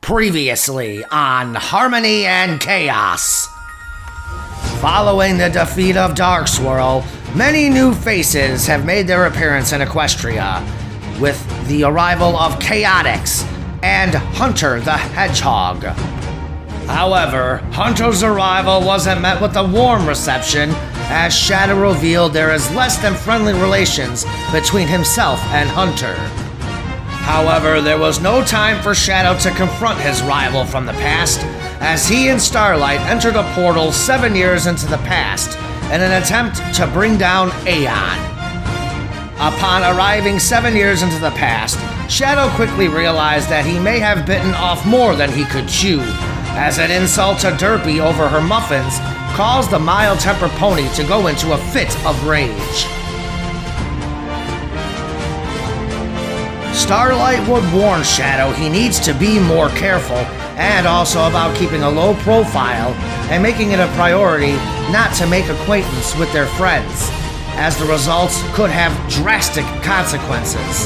Previously on Harmony and Chaos. Following the defeat of Dark Swirl, many new faces have made their appearance in Equestria, with the arrival of Chaotix and Hunter the Hedgehog. However, Hunter's arrival wasn't met with a warm reception, as Shadow revealed there is less than friendly relations between himself and Hunter. However, there was no time for Shadow to confront his rival from the past, as he and Starlight entered a portal 7 years into the past in an attempt to bring down Aeon. Upon arriving 7 years into the past, Shadow quickly realized that he may have bitten off more than he could chew, as an insult to Derpy over her muffins caused the mild-tempered pony to go into a fit of rage. Starlight would warn Shadow he needs to be more careful, and also about keeping a low profile and making it a priority not to make acquaintance with their friends, as the results could have drastic consequences.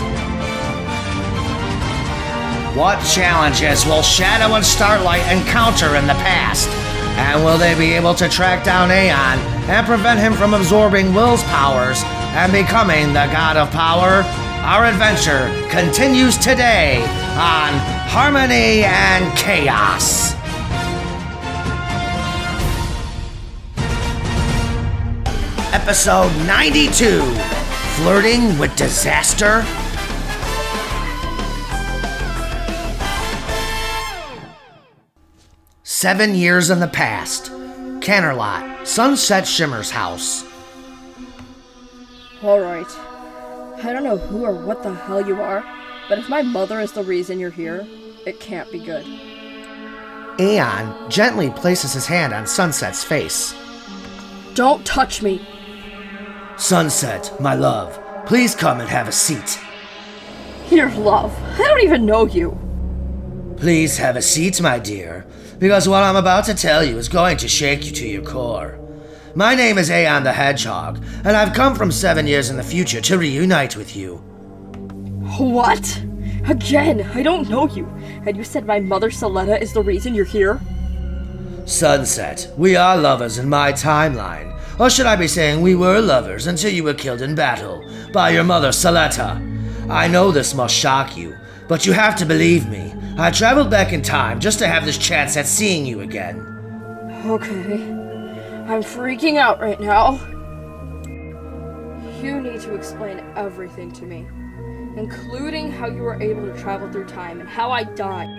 What challenges will Shadow and Starlight encounter in the past? And will they be able to track down Aeon and prevent him from absorbing Will's powers and becoming the God of Power? Our adventure continues today on Harmony and Chaos. Episode 92, Flirting with Disaster? "7 years in the past. Canterlot, Sunset Shimmer's house." Alright. I don't know who or what the hell you are, but if my mother is the reason you're here, it can't be good. Aeon gently places his hand on Sunset's face. Don't touch me! "Sunset, my love, please come and have a seat." Your love, I don't even know you. "Please have a seat, my dear, because what I'm about to tell you is going to shake you to your core. My name is Aeon the Hedgehog, and I've come from 7 years in the future to reunite with you." What? Again, I don't know you, and you said my mother Soletta is the reason you're here? "Sunset, we are lovers in my timeline, or should I be saying we were lovers until you were killed in battle by your mother Soletta. I know this must shock you, but you have to believe me. I traveled back in time just to have this chance at seeing you again." Okay. I'm freaking out right now. You need to explain everything to me, including how you were able to travel through time and how I died.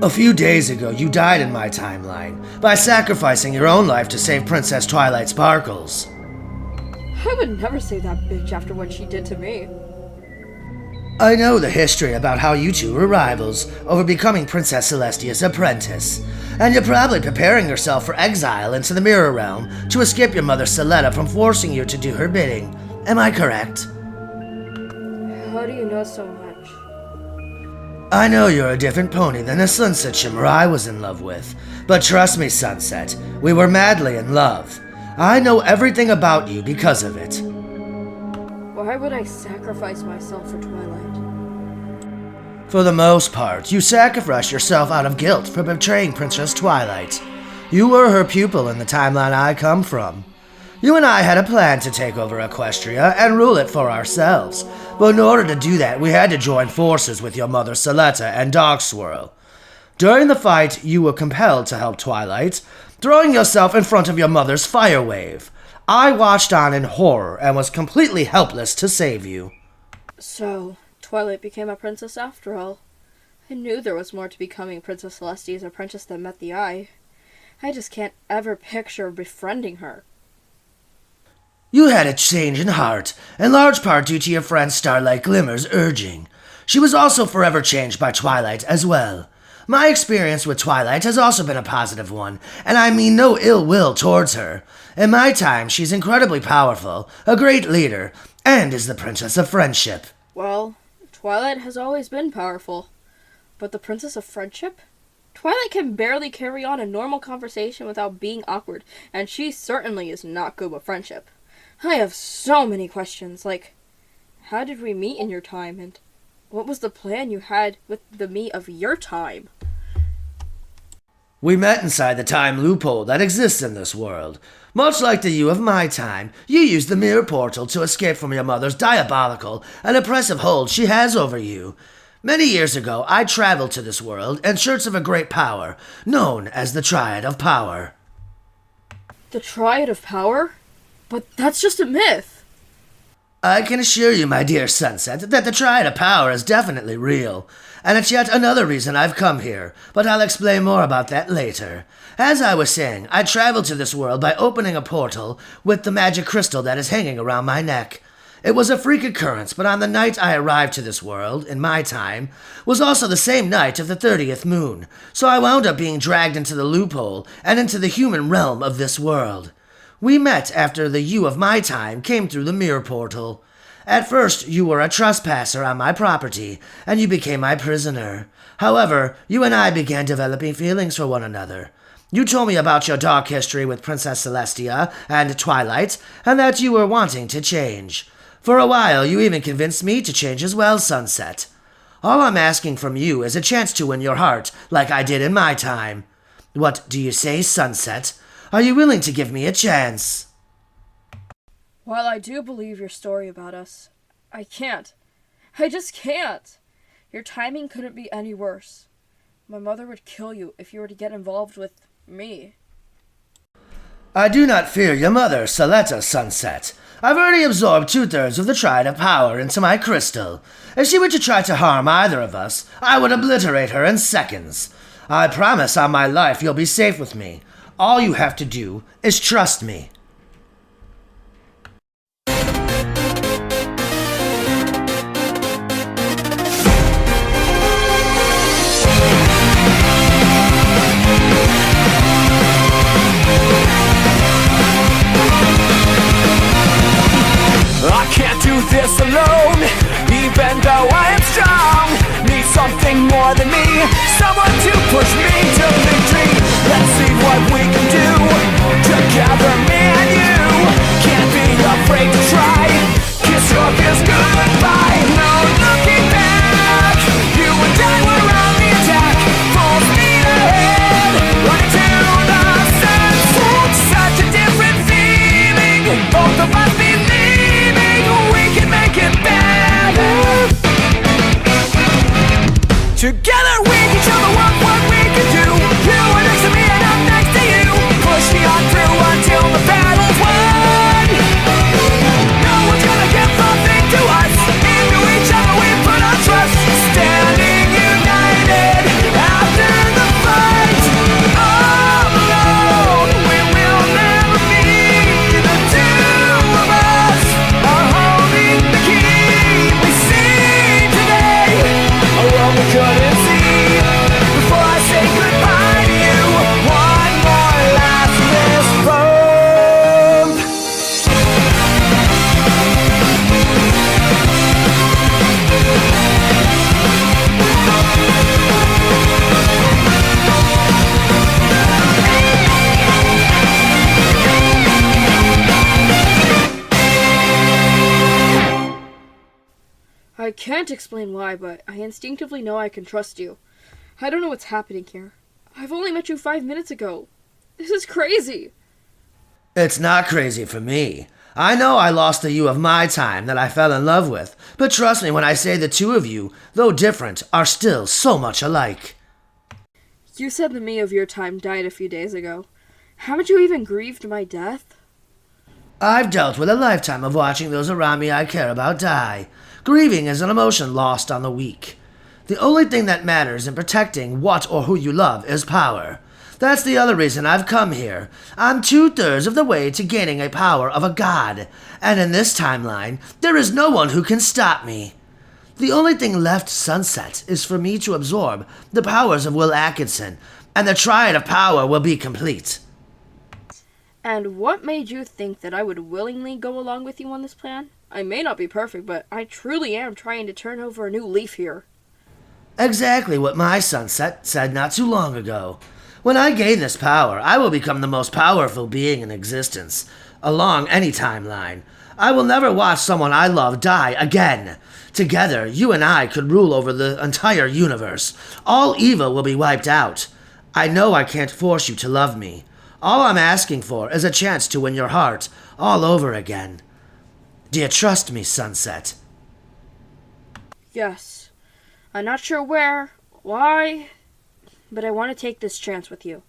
"A few days ago, you died in my timeline by sacrificing your own life to save Princess Twilight Sparkles." I would never say that bitch after what she did to me. "I know the history about how you two were rivals over becoming Princess Celestia's apprentice, and you're probably preparing yourself for exile into the Mirror Realm to escape your mother Soletta from forcing you to do her bidding. Am I correct?" How do you know so much? "I know you're a different pony than the Sunset Shimmer I was in love with, but trust me, Sunset, we were madly in love. I know everything about you because of it." Why would I sacrifice myself for Twilight? "For the most part, you sacrificed yourself out of guilt for betraying Princess Twilight. You were her pupil in the timeline I come from. You and I had a plan to take over Equestria and rule it for ourselves, but in order to do that, we had to join forces with your mother Soletta and Dark Swirl. During the fight, you were compelled to help Twilight, throwing yourself in front of your mother's fire wave. I watched on in horror and was completely helpless to save you." So, Twilight became a princess after all. I knew there was more to becoming Princess Celestia's apprentice than met the eye. I just can't ever picture befriending her. "You had a change in heart, in large part due to your friend Starlight Glimmer's urging. She was also forever changed by Twilight as well. My experience with Twilight has also been a positive one, and I mean no ill will towards her. In my time, she's incredibly powerful, a great leader, and is the Princess of Friendship." Well, Twilight has always been powerful. But the Princess of Friendship? Twilight can barely carry on a normal conversation without being awkward, and she certainly is not good with friendship. I have so many questions, like, how did we meet in your time, and What was the plan you had with the me of your time? We met inside the time loophole that exists in this world. Much like the you of my time, you used the mirror portal to escape from your mother's diabolical and oppressive hold she has over you. Many years ago, I traveled to this world in search of a great power, known as the Triad of Power. The Triad of Power? But that's just a myth. I can assure you, my dear Sunset, that the Triad of Power is definitely real. And it's yet another reason I've come here, but I'll explain more about that later. As I was saying, I traveled to this world by opening a portal with the magic crystal that is hanging around my neck. It was a freak occurrence, but on the night I arrived to this world, in my time, was also the same night of the 30th moon, so I wound up being dragged into the loophole and into the human realm of this world. We met after the you of my time came through the mirror portal. At first, you were a trespasser on my property, and you became my prisoner. However, you and I began developing feelings for one another. You told me about your dark history with Princess Celestia and Twilight, and that you were wanting to change. For a while, you even convinced me to change as well, Sunset. All I'm asking from you is a chance to win your heart, like I did in my time. What do you say, Sunset? Are you willing to give me a chance? While I do believe your story about us, I can't. I just can't. Your timing couldn't be any worse. My mother would kill you if you were to get involved with me. I do not fear your mother, Saletta, Sunset. I've already absorbed 2/3 of the Triad of Power into my crystal. If she were to try to harm either of us, I would obliterate her in seconds. I promise on my life you'll be safe with me. All you have to do is trust me. I can't do this alone, even though I am strong. Need something more than me, someone to push me to victory. Let's see what we can do together, me and you. Can't be afraid to try. Kiss your fears goodbye. No looking back. You and I were on the attack. Full speed ahead, running to the sunset. Such a different feeling. Both of us believing we can make it better. Together we can show the world what we can do. You are next to me and I'm next to you. Push me on through until the battle's won. No one's gonna give something to us. Into each other we put our trust. Standing united after the fight. All alone we will never be. The two of us are holding the key. We see today a world we couldn't see. Before I say goodbye to you, one more last fist bump. I can't explain why, but I instinctively know I can trust you. I don't know what's happening here. I've only met you 5 minutes ago. This is crazy. It's not crazy for me. I know I lost the you of my time that I fell in love with, but trust me when I say the two of you, though different, are still so much alike. You said the me of your time died a few days ago. Haven't you even grieved my death? I've dealt with a lifetime of watching those around me I care about die. Grieving is an emotion lost on the weak. The only thing that matters in protecting what or who you love is power. That's the other reason I've come here. I'm 2/3 of the way to gaining a power of a god, and in this timeline, there is no one who can stop me. The only thing left, Sunset, is for me to absorb the powers of Will Atkinson, and the Triad of Power will be complete. And what made you think that I would willingly go along with you on this plan? I may not be perfect, but I truly am trying to turn over a new leaf here. Exactly what my Sunset said not too long ago. When I gain this power, I will become the most powerful being in existence, along any timeline. I will never watch someone I love die again. Together, you and I could rule over the entire universe. All evil will be wiped out. I know I can't force you to love me. All I'm asking for is a chance to win your heart all over again. Do you trust me, Sunset? Yes. I'm not sure why, but I want to take this chance with you.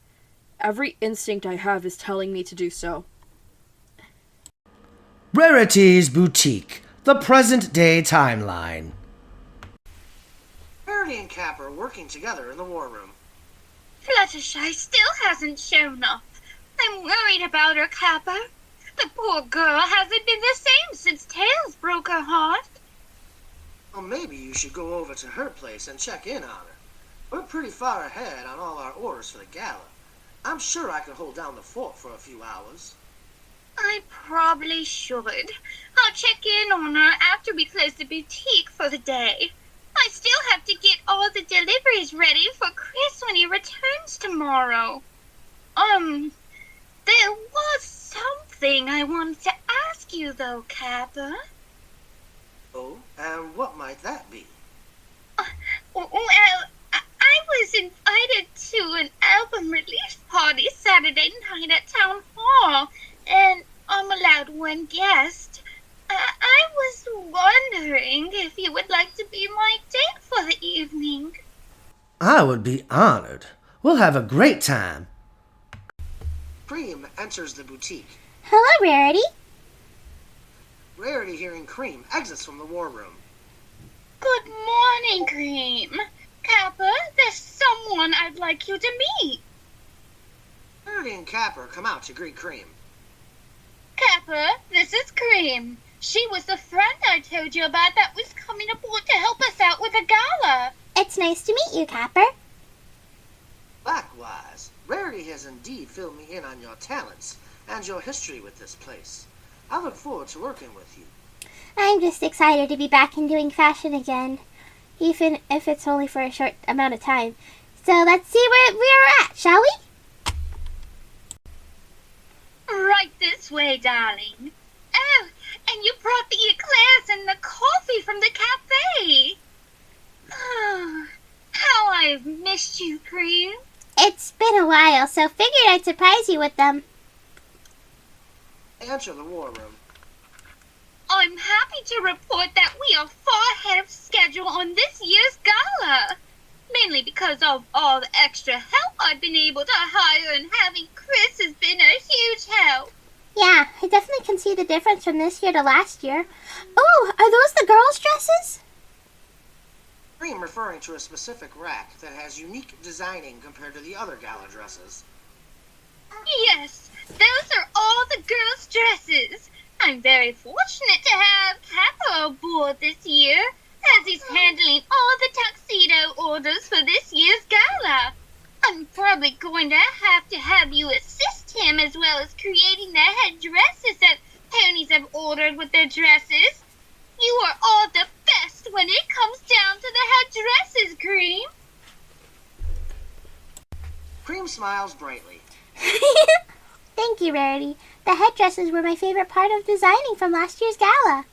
Every instinct I have is telling me to do so. Rarity's Boutique, the present-day timeline. Verity and Cap are working together in the war room. Fluttershy still hasn't shown up. I'm worried about her, Kappa. The poor girl hasn't been the same since Tails broke her heart. Well, maybe you should go over to her place and check in on her. We're pretty far ahead on all our orders for the gala. I'm sure I could hold down the fort for a few hours. I probably should. I'll check in on her after we close the boutique for the day. I still have to get all the deliveries ready for Chris when he returns tomorrow. There was something I wanted to ask you though, Kappa. Oh, and what might that be? Well, I was invited to an album release party Saturday night at Town Hall, and I'm allowed one guest. I was wondering if you would like to be my date for the evening. I would be honored. We'll have a great time. Cream enters the boutique. Hello, Rarity. Rarity, hearing Cream, exits from the war room. Good morning, Cream. Kappa, there's someone I'd like you to meet. Rarity and Capper come out to greet Cream. Kappa, this is Cream. She was the friend I told you about that was coming aboard to help us out with the gala. It's nice to meet you, Capper. Likewise, Rarity has indeed filled me in on your talents and your history with this place. I look forward to working with you. I'm just excited to be back and doing fashion again, even if it's only for a short amount of time. So let's see where we're at, shall we? Right this way, darling. Oh, and you brought the eclairs and the coffee from the cafe. Oh, how I've missed you, Cream. It's been a while, so figured I'd surprise you with them. Enter the war room. I'm happy to report that we are far ahead of schedule on this year's gala. Mainly because of all the extra help I've been able to hire, and having Chris has been a huge help. Yeah, I definitely can see the difference from this year to last year. Oh, are those the girls' dresses? Cream referring to a specific rack that has unique designing compared to the other gala dresses. Yes, those are all the girls' dresses. I'm very fortunate to have Kappa aboard this year, as he's handling all the tuxedo orders for this year's gala. I'm probably going to have you assist him, as well as creating the headdresses that ponies have ordered with their dresses. You are all the best when it comes down to the headdresses, Cream. Cream smiles brightly. Thank you, Rarity. The headdresses were my favorite part of designing from last year's gala.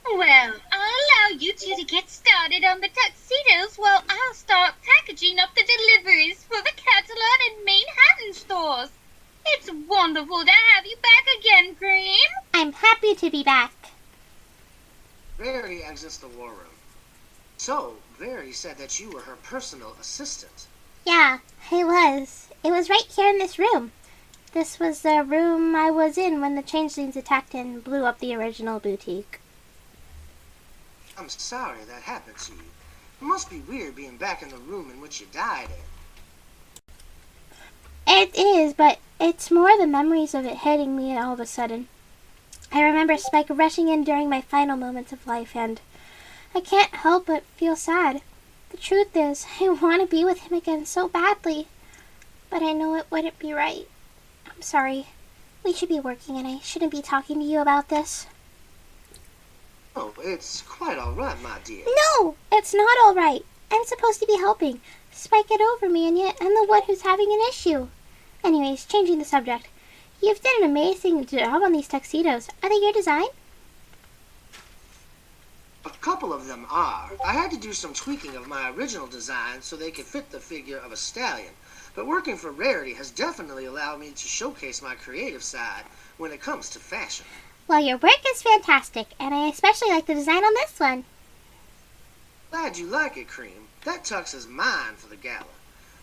Well, I'll allow you two to get started on the tuxedos while I'll start packaging up the deliveries for the Catalan and Manhattan stores. It's wonderful to have you back again, Cream. I'm happy to be back. Verity exits the war room. So, Verity said that you were her personal assistant. Yeah, I was. It was right here in this room. This was the room I was in when the changelings attacked and blew up the original boutique. I'm sorry that happened to you. It must be weird being back in the room in which you died in. It is, but it's more the memories of it hitting me all of a sudden. I remember Spike rushing in during my final moments of life, and I can't help but feel sad. The truth is, I want to be with him again so badly, but I know it wouldn't be right. I'm sorry. We should be working, and I shouldn't be talking to you about this. Oh, it's quite all right, my dear. No, it's not all right. I'm supposed to be helping. Spike get over me, and yet I'm the one who's having an issue. Anyways, changing the subject. You've done an amazing job on these tuxedos. Are they your design? A couple of them are. I had to do some tweaking of my original design so they could fit the figure of a stallion. But working for Rarity has definitely allowed me to showcase my creative side when it comes to fashion. Well, your work is fantastic, and I especially like the design on this one. Glad you like it, Cream. That tux is mine for the gala.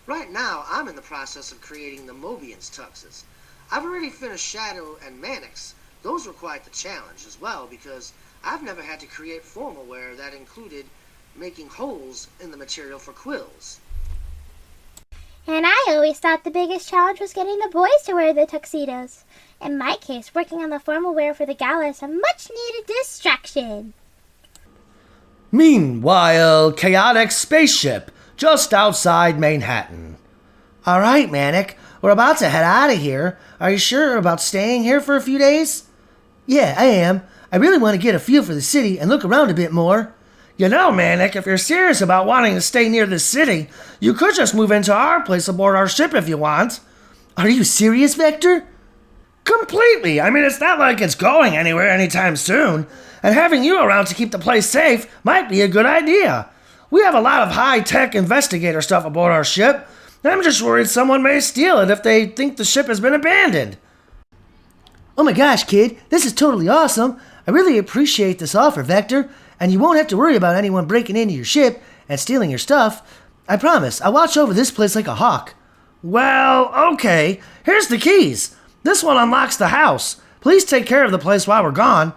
Right now, I'm in the process of creating the Mobian's tuxes. I've already finished Shadow and Manic's. Those were quite the challenge as well because I've never had to create formal wear that included making holes in the material for quills. And I always thought the biggest challenge was getting the boys to wear the tuxedos. In my case, working on the formal wear for the gala is a much-needed distraction. Meanwhile, Chaotix spaceship just outside Manhattan. All right, Manic, we're about to head out of here. Are you sure about staying here for a few days? Yeah, I am. I really want to get a feel for the city and look around a bit more. You know, Manic, if you're serious about wanting to stay near the city, you could just move into our place aboard our ship if you want. Are you serious, Vector? Completely. I mean, it's not like it's going anywhere anytime soon, and having you around to keep the place safe might be a good idea. We have a lot of high-tech investigator stuff aboard our ship, and I'm just worried someone may steal it if they think the ship has been abandoned. Oh my gosh, kid, this is totally awesome. I really appreciate this offer, Vector, and you won't have to worry about anyone breaking into your ship and stealing your stuff. I promise, I'll watch over this place like a hawk. Well, okay, here's the keys. This one unlocks the house. Please take care of the place while we're gone.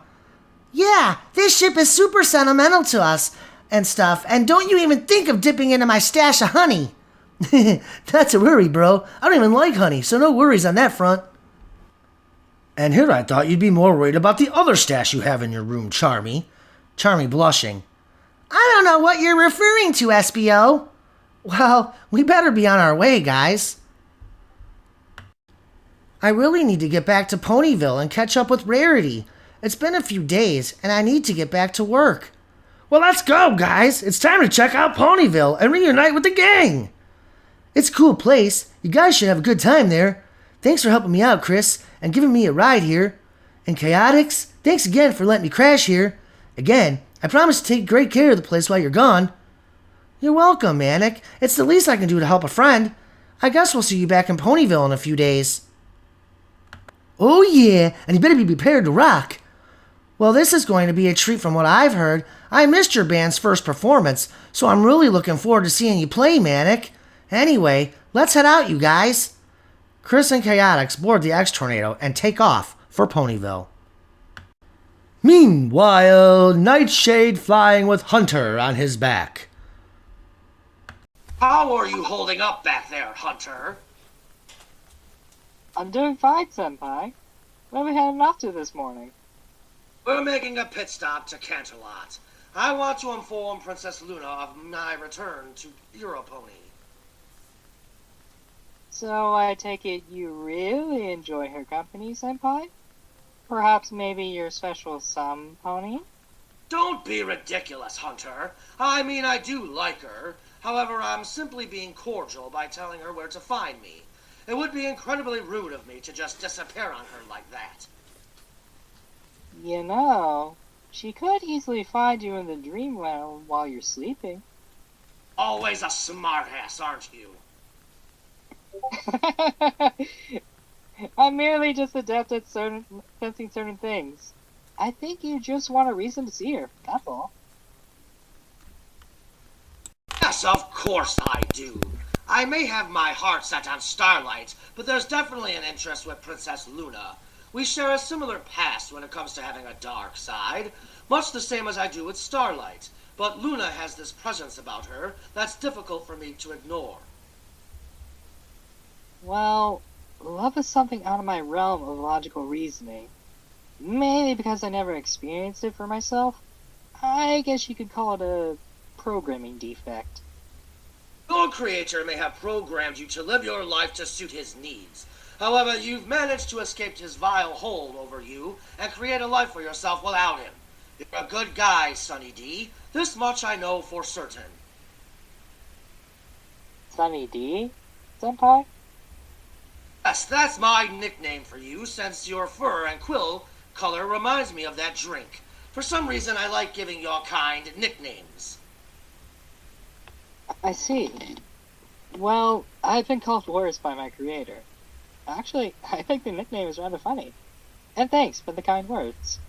Yeah, this ship is super sentimental to us and stuff, and don't you even think of dipping into my stash of honey. That's a worry, bro. I don't even like honey, so no worries on that front. And here I thought you'd be more worried about the other stash you have in your room, Charmy. Charmy blushing. I don't know what you're referring to, SBO. Well, we better be on our way, guys. I really need to get back to Ponyville and catch up with Rarity. It's been a few days, and I need to get back to work. Well, let's go, guys. It's time to check out Ponyville and reunite with the gang. It's a cool place. You guys should have a good time there. Thanks for helping me out, Chris, and giving me a ride here. And Chaotix, thanks again for letting me crash here. Again, I promise to take great care of the place while you're gone. You're welcome, Manic. It's the least I can do to help a friend. I guess we'll see you back in Ponyville in a few days. Oh yeah, and you better be prepared to rock. Well, this is going to be a treat from what I've heard. I missed your band's first performance, so I'm really looking forward to seeing you play, Manic. Anyway, let's head out, you guys. Chris and Chaotix board the X-Tornado and take off for Ponyville. Meanwhile, Nightshade flying with Hunter on his back. How are you holding up back there, Hunter? I'm doing fine, Senpai. Where are we heading off to this morning? We're making a pit stop to Canterlot. I want to inform Princess Luna of my return to Europony. So I take it you really enjoy her company, Senpai? Perhaps maybe your special some pony? Don't be ridiculous, Hunter. I mean, I do like her. However, I'm simply being cordial by telling her where to find me. It would be incredibly rude of me to just disappear on her like that. You know, she could easily find you in the dream realm while you're sleeping. Always a smartass, aren't you? I'm merely just adept at sensing certain things. I think you just want a reason to see her, that's all. Yes, of course I do. I may have my heart set on Starlight, but there's definitely an interest with Princess Luna. We share a similar past when it comes to having a dark side, much the same as I do with Starlight. But Luna has this presence about her that's difficult for me to ignore. Well, love is something out of my realm of logical reasoning. Mainly because I never experienced it for myself. I guess you could call it a programming defect. Your creator may have programmed you to live your life to suit his needs. However, you've managed to escape his vile hold over you and create a life for yourself without him. You're a good guy, Sunny D. This much I know for certain. Sunny D, Senpai? Yes, that's my nickname for you, since your fur and quill color reminds me of that drink. For some reason, I like giving your kind nicknames. I see. Well, I've been called worse by my creator. Actually, I think the nickname is rather funny. And thanks for the kind words.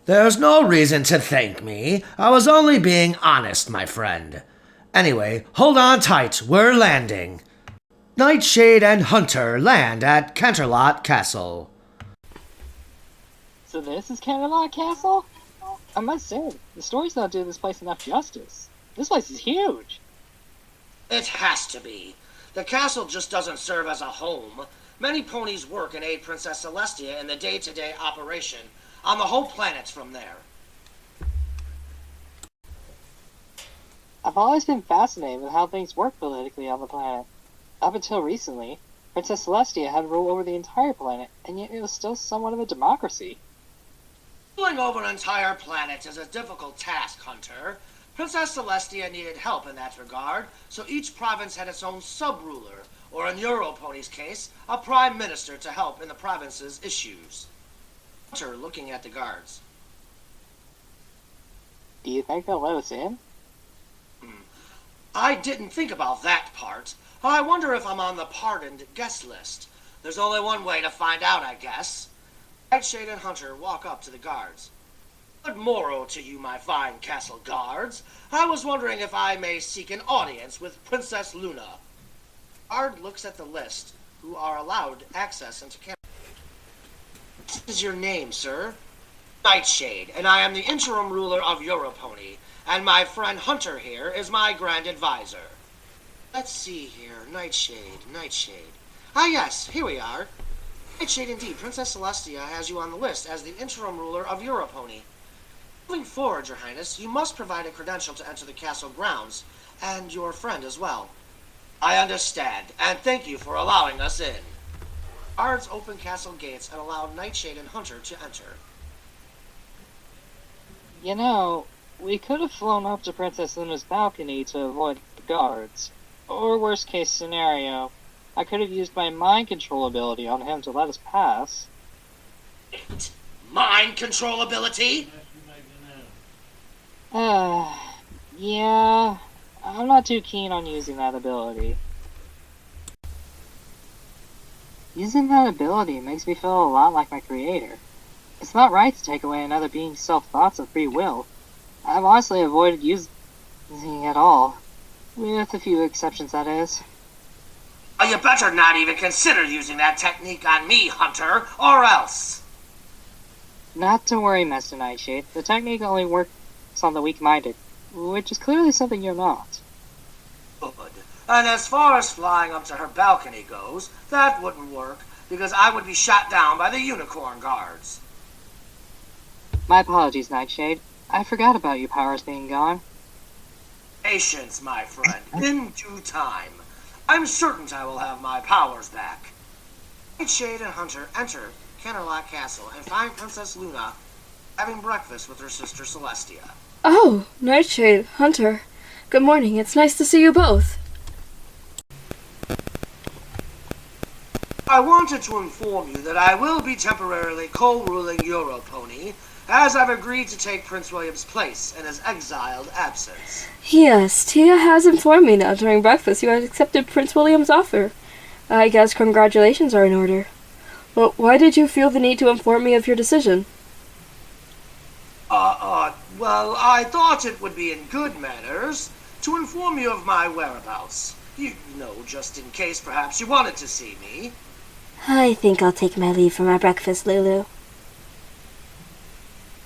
There's no reason to thank me. I was only being honest, my friend. Anyway, hold on tight. We're landing. Nightshade and Hunter land at Canterlot Castle. So this is Canterlot Castle? I must say, the stories don't do this place enough justice. This place is huge. It has to be. The castle just doesn't serve as a home. Many ponies work and aid Princess Celestia in the day-to-day operation on the whole planet from there. I've always been fascinated with how things work politically on the planet. Up until recently, Princess Celestia had rule over the entire planet, and yet it was still somewhat of a democracy. Ruling over an entire planet is a difficult task, Hunter. Princess Celestia needed help in that regard, so each province had its own sub-ruler, or in Europony's case, a prime minister to help in the province's issues. Hunter looking at the guards. Do you think they'll let us in? I didn't think about that part. I wonder if I'm on the pardoned guest list. There's only one way to find out, I guess. Nightshade and Hunter walk up to the guards. Good morrow to you, my fine castle guards. I was wondering if I may seek an audience with Princess Luna. Guard looks at the list, who are allowed access into camp. What is your name, sir? Nightshade, and I am the interim ruler of Europony, and my friend Hunter here is my grand advisor. Let's see here, Nightshade. Ah yes, here we are. Nightshade indeed, Princess Celestia has you on the list as the interim ruler of Europony. Moving forward, Your Highness, you must provide a credential to enter the castle grounds, and your friend as well. I understand, and thank you for allowing us in. Guards open castle gates and allow Nightshade and Hunter to enter. You know, we could have flown up to Princess Luna's balcony to avoid the guards. Or worst case scenario, I could have used my mind control ability on him to let us pass. Mind control ability? Yeah, I'm not too keen on using that ability. Using that ability makes me feel a lot like my creator. It's not right to take away another being's self-thoughts of free will. I've honestly avoided using it at all. With a few exceptions, that is. Oh, you better not even consider using that technique on me, Hunter, or else. Not to worry, Master Nightshade. The technique only works on the weak-minded, which is clearly something you're not. Good. And as far as flying up to her balcony goes, that wouldn't work, because I would be shot down by the unicorn guards. My apologies, Nightshade. I forgot about your powers being gone. Patience, my friend. In due time. I'm certain I will have my powers back. Nightshade and Hunter enter Canterlot Castle and find Princess Luna having breakfast with her sister Celestia. Oh, Nightshade, Hunter. Good morning. It's nice to see you both. I wanted to inform you that I will be temporarily co-ruling Europony, as I've agreed to take Prince William's place in his exiled absence. Yes, Tia has informed me that during breakfast you had accepted Prince William's offer. I guess congratulations are in order. Well, why did you feel the need to inform me of your decision? Well, I thought it would be in good manners to inform you of my whereabouts. You know, just in case perhaps you wanted to see me. I think I'll take my leave for my breakfast, Lulu.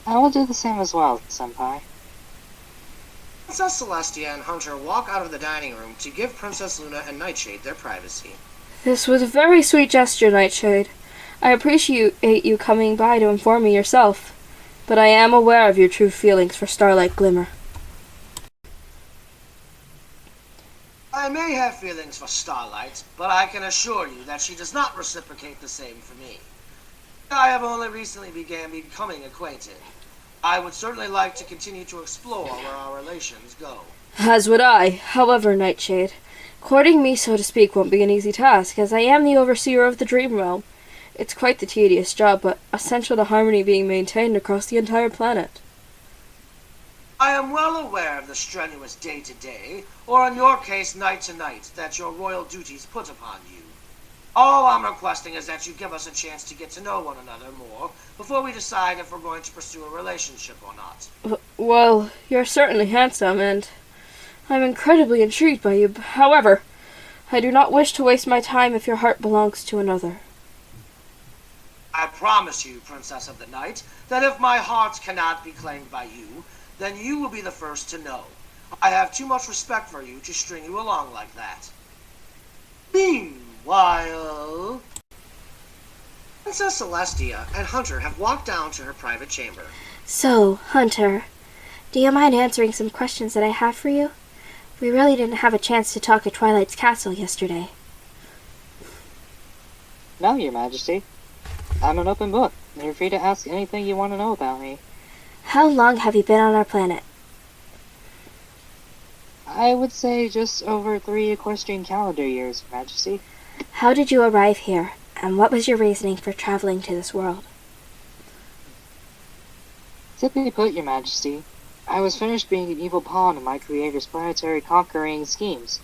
I will do the same as well, Senpai. Princess Celestia and Hunter walk out of the dining room to give Princess Luna and Nightshade their privacy. This was a very sweet gesture, Nightshade. I appreciate you coming by to inform me yourself, but I am aware of your true feelings for Starlight Glimmer. I may have feelings for Starlight, but I can assure you that she does not reciprocate the same for me. I have only recently began becoming acquainted. I would certainly like to continue to explore where our relations go. As would I. However, Nightshade, Courting me, so to speak, won't be an easy task, as I am the overseer of the Dream Realm. It's quite the tedious job, but essential to harmony being maintained across the entire planet. I am well aware of the strenuous day-to-day, or in your case night-to-night, that your royal duties put upon you. All I'm requesting is that you give us a chance to get to know one another more before we decide if we're going to pursue a relationship or not. Well, you're certainly handsome, and I'm incredibly intrigued by you. However, I do not wish to waste my time if your heart belongs to another. I promise you, Princess of the Night, that if my heart cannot be claimed by you, then you will be the first to know. I have too much respect for you to string you along like that. Meanwhile, Princess Celestia and Hunter have walked down to her private chamber. So, Hunter, do you mind answering some questions that I have for you? We really didn't have a chance to talk at Twilight's castle yesterday. No, Your Majesty. I'm an open book. You're free to ask anything you want to know about me. How long have you been on our planet? I would say just over 3 equestrian calendar years, Your Majesty. How did you arrive here, and what was your reasoning for traveling to this world? Simply put, Your Majesty, I was finished being an evil pawn in my creator's planetary conquering schemes.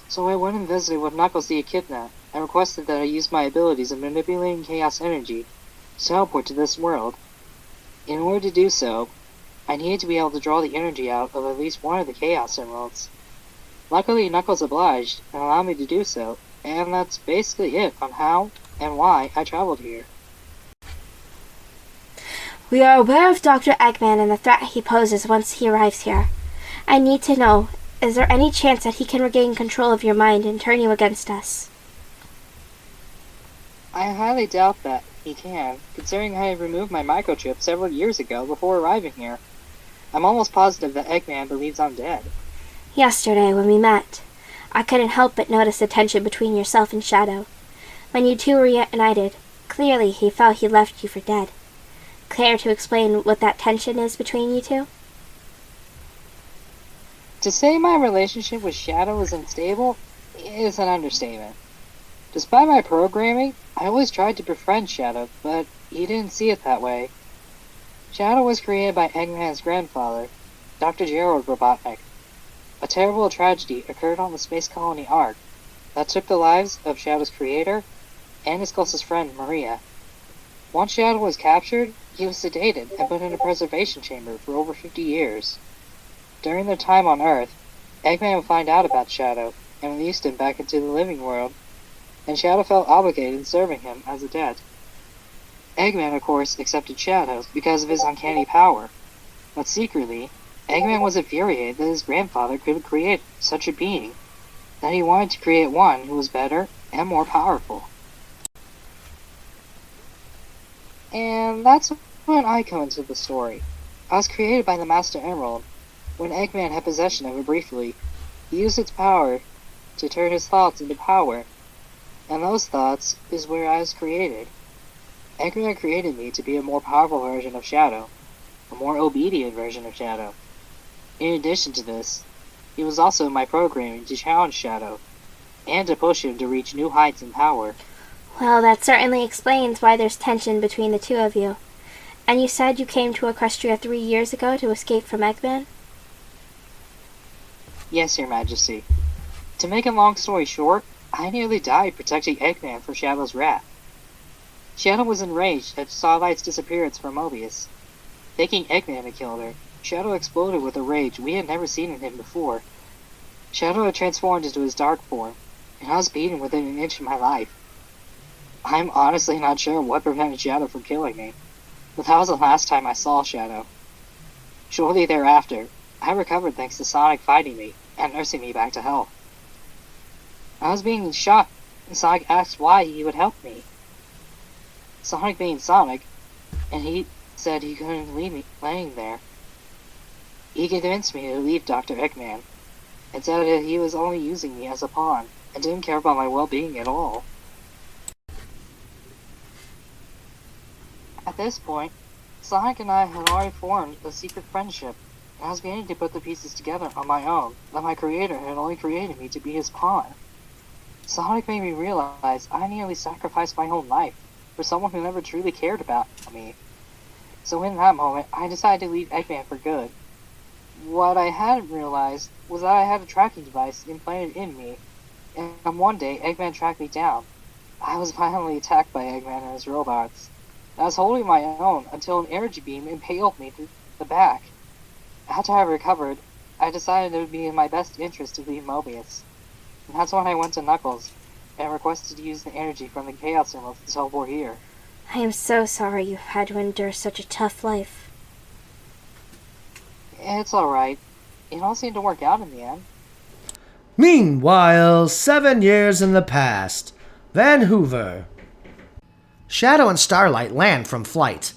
So I went and visited with Knuckles the Echidna and requested that I use my abilities of manipulating chaos energy to teleport to this world. In order to do so, I needed to be able to draw the energy out of at least one of the Chaos Emeralds. Luckily, Knuckles obliged and allowed me to do so, and that's basically it on how and why I traveled here. We are aware of Dr. Eggman and the threat he poses once he arrives here. I need to know, is there any chance that he can regain control of your mind and turn you against us? I highly doubt that he can, considering I had removed my microchip several years ago before arriving here. I'm almost positive that Eggman believes I'm dead. Yesterday, when we met, I couldn't help but notice the tension between yourself and Shadow. When you two reunited, clearly he felt he left you for dead. Care to explain what that tension is between you two? To say my relationship with Shadow is unstable is an understatement. Despite my programming, I always tried to befriend Shadow, but he didn't see it that way. Shadow was created by Eggman's grandfather, Dr. Gerald Robotnik. A terrible tragedy occurred on the space colony Ark that took the lives of Shadow's creator and his closest friend, Maria. Once Shadow was captured, he was sedated and put in a preservation chamber for over 50 years. During their time on Earth, Eggman would find out about Shadow and released him back into the living world, and Shadow felt obligated in serving him as a debt. Eggman, of course, accepted Shadow because of his uncanny power, but secretly, Eggman was infuriated that his grandfather could create such a being, that he wanted to create one who was better and more powerful. And that's when I come into the story. I was created by the Master Emerald. When Eggman had possession of it briefly, he used its power to turn his thoughts into power, and those thoughts is where I was created. Eggman created me to be a more powerful version of Shadow, a more obedient version of Shadow. In addition to this, he was also my programming to challenge Shadow, and to push him to reach new heights in power. Well, that certainly explains why there's tension between the two of you. And you said you came to Equestria 3 years ago to escape from Eggman? Yes, Your Majesty. To make a long story short, I nearly died protecting Eggman from Shadow's wrath. Shadow was enraged at Starlight's disappearance from Mobius. Thinking Eggman had killed her, Shadow exploded with a rage we had never seen in him before. Shadow had transformed into his dark form, and I was beaten within an inch of my life. I'm honestly not sure what prevented Shadow from killing me, but that was the last time I saw Shadow. Shortly thereafter, I recovered thanks to Sonic fighting me and nursing me back to health. I was being shot, and Sonic asked why he would help me. Sonic being Sonic, and he said he couldn't leave me laying there. He convinced me to leave Dr. Eggman, and said that he was only using me as a pawn, and didn't care about my well-being at all. At this point, Sonic and I had already formed a secret friendship. I was beginning to put the pieces together on my own, that my creator had only created me to be his pawn. Sonic made me realize I nearly sacrificed my own life for someone who never truly cared about me. So in that moment, I decided to leave Eggman for good. What I hadn't realized was that I had a tracking device implanted in me, and one day Eggman tracked me down. I was violently attacked by Eggman and his robots. I was holding my own until an energy beam impaled me through the back. After I recovered, I decided it would be in my best interest to leave Mobius. And that's when I went to Knuckles and requested to use the energy from the Chaos Emerald to teleport here. I am so sorry you've had to endure such a tough life. It's alright. It all seemed to work out in the end. Meanwhile, 7 years in the past. Vancouver. Shadow and Starlight land from flight.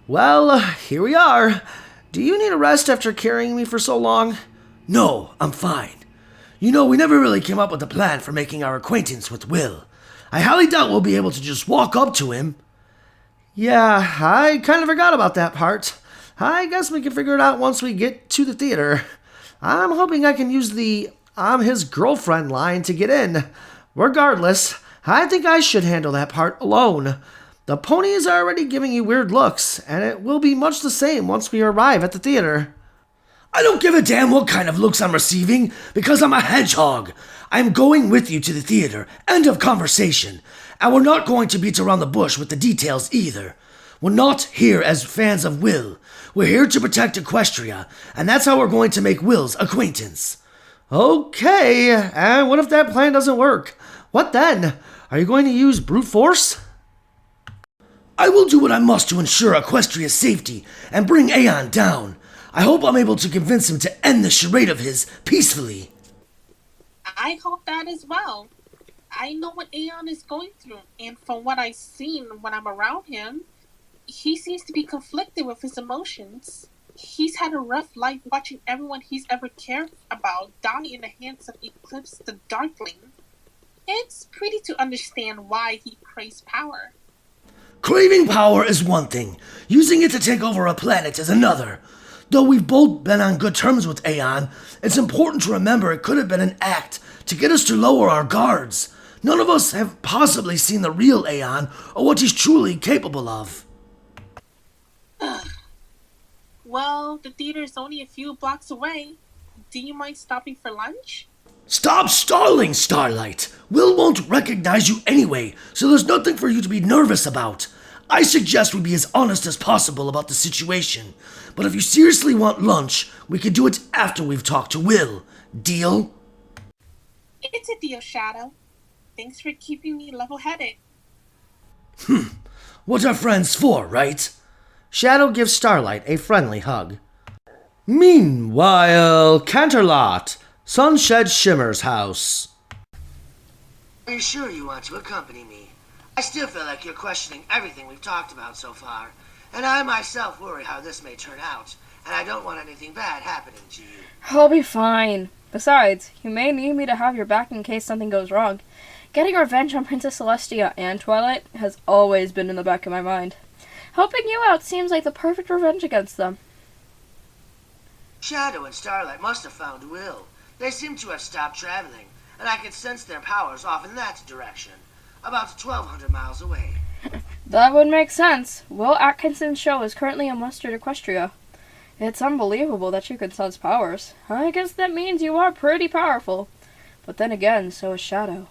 Well, here we are. Do you need a rest after carrying me for so long? No, I'm fine. You know, we never really came up with a plan for making our acquaintance with Will. I highly doubt we'll be able to just walk up to him. Yeah, I kind of forgot about that part. I guess we can figure it out once we get to the theater. I'm hoping I can use the "I'm his girlfriend" line to get in. Regardless, I think I should handle that part alone. The ponies are already giving you weird looks, and it will be much the same once we arrive at the theater. I don't give a damn what kind of looks I'm receiving, because I'm a hedgehog. I'm going with you to the theater. End of conversation. And we're not going to beat around the bush with the details either. We're not here as fans of Will. We're here to protect Equestria, and that's how we're going to make Will's acquaintance. Okay, and what if that plan doesn't work? What then? Are you going to use brute force? I will do what I must to ensure Equestria's safety and bring Aeon down. I hope I'm able to convince him to end this charade of his peacefully. I hope that as well. I know what Aeon is going through, and from what I've seen when I'm around him, he seems to be conflicted with his emotions. He's had a rough life watching everyone he's ever cared about die in the hands of Eclipse the Darkling. It's pretty to understand why he craves power. Craving power is one thing. Using it to take over a planet is another. Though we've both been on good terms with Aeon, it's important to remember it could have been an act to get us to lower our guards. None of us have possibly seen the real Aeon or what he's truly capable of. Well, the theater is only a few blocks away. Do you mind stopping for lunch? Stop stalling, Starlight! Will won't recognize you anyway, so there's nothing for you to be nervous about. I suggest we be as honest as possible about the situation, but if you seriously want lunch, we can do it after we've talked to Will. Deal? It's a deal, Shadow. Thanks for keeping me level-headed. What are friends for, right? Shadow gives Starlight a friendly hug. Meanwhile, Canterlot, Sunshed Shimmer's house. Are you sure you want to accompany me? I still feel like you're questioning everything we've talked about so far, and I myself worry how this may turn out, and I don't want anything bad happening to you. I'll be fine. Besides, you may need me to have your back in case something goes wrong. Getting revenge on Princess Celestia and Twilight has always been in the back of my mind. Helping you out seems like the perfect revenge against them. Shadow and Starlight must have found Will. They seem to have stopped traveling, and I can sense their powers off in that direction, about 1,200 miles away. That would make sense. Will Atkinson's show is currently in Western Equestria. It's unbelievable that you can sense powers. I guess that means you are pretty powerful. But then again, so is Shadow.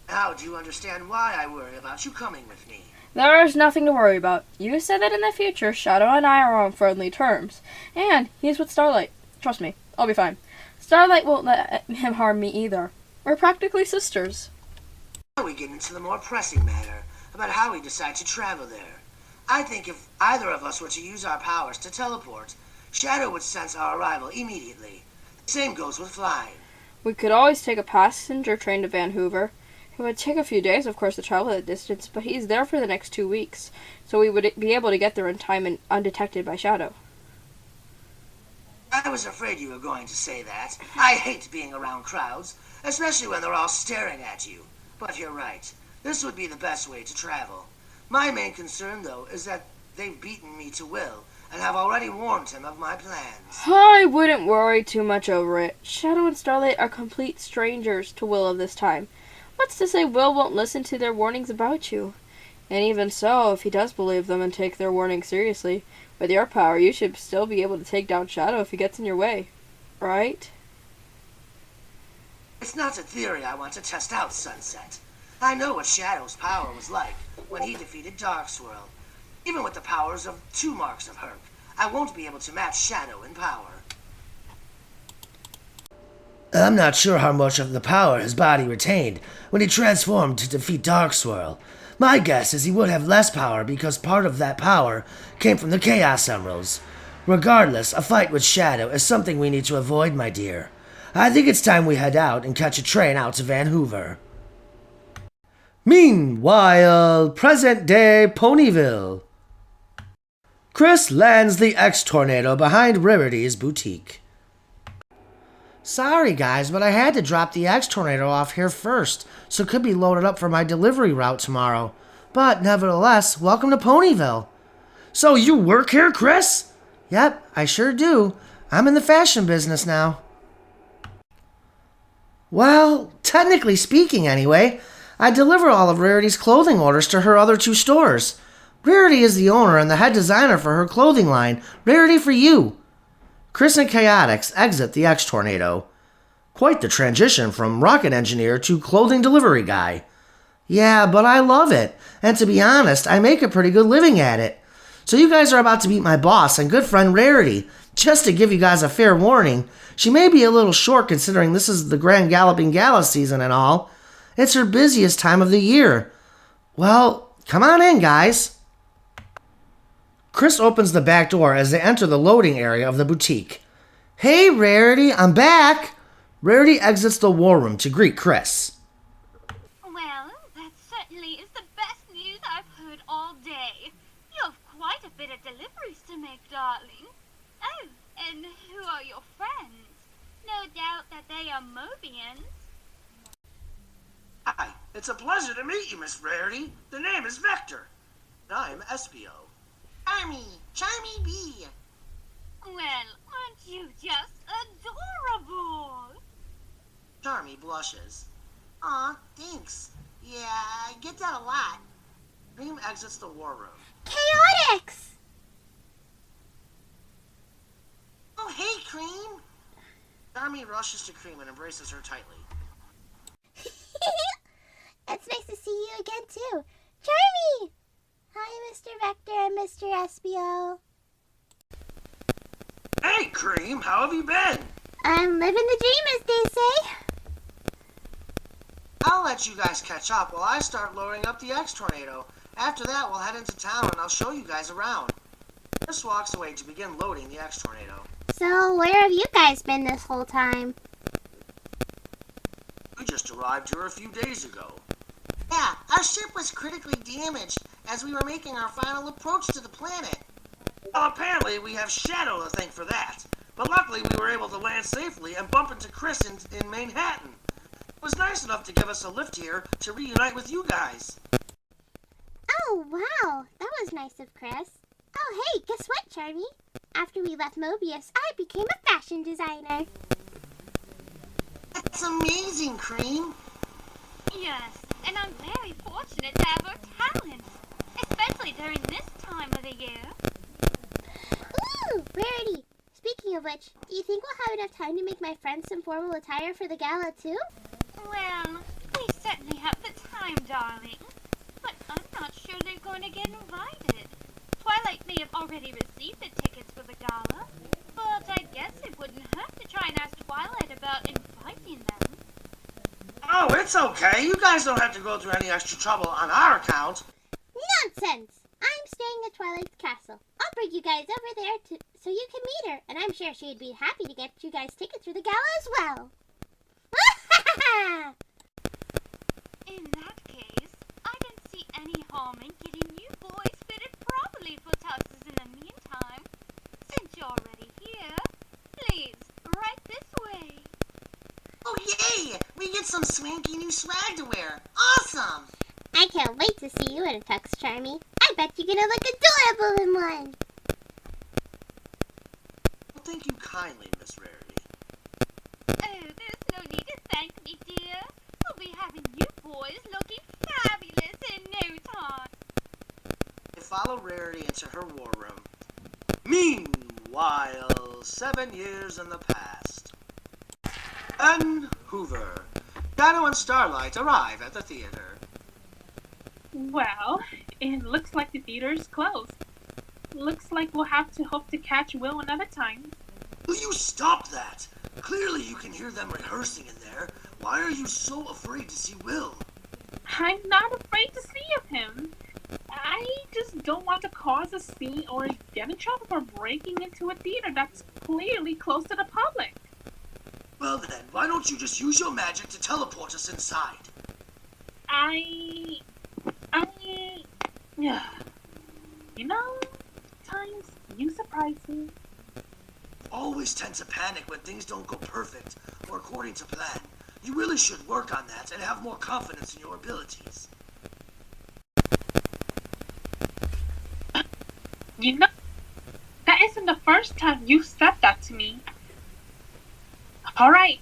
Now do you understand why I worry about you coming with me? There's nothing to worry about. You said that in the future, Shadow and I are on friendly terms. And he's with Starlight. Trust me, I'll be fine. Starlight won't let him harm me either. We're practically sisters. Now we get into the more pressing matter about how we decide to travel there. I think if either of us were to use our powers to teleport, Shadow would sense our arrival immediately. The same goes with flying. We could always take a passenger train to Vancouver. It would take a few days, of course, to travel that distance, but he's there for the next 2 weeks, so we would be able to get there in time and undetected by Shadow. I was afraid you were going to say that. I hate being around crowds, especially when they're all staring at you. But you're right. This would be the best way to travel. My main concern, though, is that they've beaten me to Will, and have already warned him of my plans. I wouldn't worry too much over it. Shadow and Starlight are complete strangers to Willow this time. What's to say Will won't listen to their warnings about you? And even so, if he does believe them and take their warning seriously, with your power, you should still be able to take down Shadow if he gets in your way. Right? It's not a theory I want to test out, Sunset. I know what Shadow's power was like when he defeated Darkswirl. Even with the powers of 2 marks of Herc, I won't be able to match Shadow in power. I'm not sure how much of the power his body retained when he transformed to defeat Darkswirl. My guess is he would have less power because part of that power came from the Chaos Emeralds. Regardless, a fight with Shadow is something we need to avoid, my dear. I think it's time we head out and catch a train out to Vancouver. Meanwhile, present-day Ponyville. Chris lands the X-Tornado behind Rarity's boutique. Sorry guys, but I had to drop the X-Tornado off here first, so it could be loaded up for my delivery route tomorrow. But nevertheless, welcome to Ponyville. So you work here, Chris? Yep, I sure do. I'm in the fashion business now. Well, technically speaking anyway, I deliver all of Rarity's clothing orders to her other 2 stores. Rarity is the owner and the head designer for her clothing line, Rarity for You. Chris and Chaotix exit the X-Tornado. Quite the transition from rocket engineer to clothing delivery guy. Yeah, but I love it, and to be honest, I make a pretty good living at it. So you guys are about to meet my boss and good friend Rarity. Just to give you guys a fair warning, she may be a little short considering this is the Grand Galloping Gala season and all. It's her busiest time of the year. Well, come on in, guys. Chris opens the back door as they enter the loading area of the boutique. Hey, Rarity, I'm back! Rarity exits the war room to greet Chris. Well, that certainly is the best news I've heard all day. You have quite a bit of deliveries to make, darling. Oh, and who are your friends? No doubt that they are Mobians. Hi, it's a pleasure to meet you, Miss Rarity. The name is Vector. I'm SBO. Charmy B. Well, aren't you just adorable? Charmy blushes. Aw, thanks. Yeah, I get that a lot. Cream exits the war room. Chaotix! Oh, hey, Cream! Charmy rushes to Cream and embraces her tightly. It's nice to see you again, too. Charmy! Hi, Mr. Vector and Mr. SBO. Hey, Cream, how have you been? I'm living the dream, as they say. I'll let you guys catch up while I start loading up the X-Tornado. After that, we'll head into town and I'll show you guys around. Chris walks away to begin loading the X-Tornado. So, where have you guys been this whole time? We just arrived here a few days ago. Yeah, our ship was critically damaged as we were making our final approach to the planet. Well, apparently we have Shadow to thank for that. But luckily we were able to land safely and bump into Chris in Manhattan. It was nice enough to give us a lift here to reunite with you guys. Oh, wow. That was nice of Chris. Oh, hey, guess what, Charmy? After we left Mobius, I became a fashion designer. That's amazing, Cream. Yes, and I'm very fortunate to have her talents, especially during this time of the year. Ooh, Rarity. Speaking of which, do you think we'll have enough time to make my friends some formal attire for the gala, too? Well, we certainly have the time, darling. But I'm not sure they're going to get invited. Twilight may have already received the tickets for the gala, but I guess it wouldn't hurt to try and ask Twilight about inviting them. Oh, it's okay. You guys don't have to go through any extra trouble on our account. Nonsense! I'm staying at Twilight's castle. I'll bring you guys over there so you can meet her, and I'm sure she'd be happy to get you guys tickets for the gala as well. In that case, I don't see any harm in getting you boys fitted properly for tuxes in the meantime. Since you're already here, please, right this way. Oh, yay! We get some swanky new swag to wear. Awesome! I can't wait to see you in a tux, Charmy. I bet you're gonna look adorable in one. thank you kindly, Miss Rarity. Oh, there's no need to thank me, dear. We'll be having you boys looking fabulous in no time. They follow Rarity into her war room. Meanwhile, 7 years in the past. And Hoover, Shadow and Starlight arrive at the theater. Well, it looks like the theater is closed. Looks like we'll have to hope to catch Will another time. Will you stop that? Clearly you can hear them rehearsing in there. Why are you so afraid to see Will? I'm not afraid to see of him. I just don't want to cause a scene or get in trouble for breaking into a theater that's clearly close to the public. Well then, why don't you just use your magic to teleport us inside? You know, times you surprise me. Always tend to panic when things don't go perfect or according to plan. You really should work on that and have more confidence in your abilities. You know, that isn't the first time you've said that to me. Alright,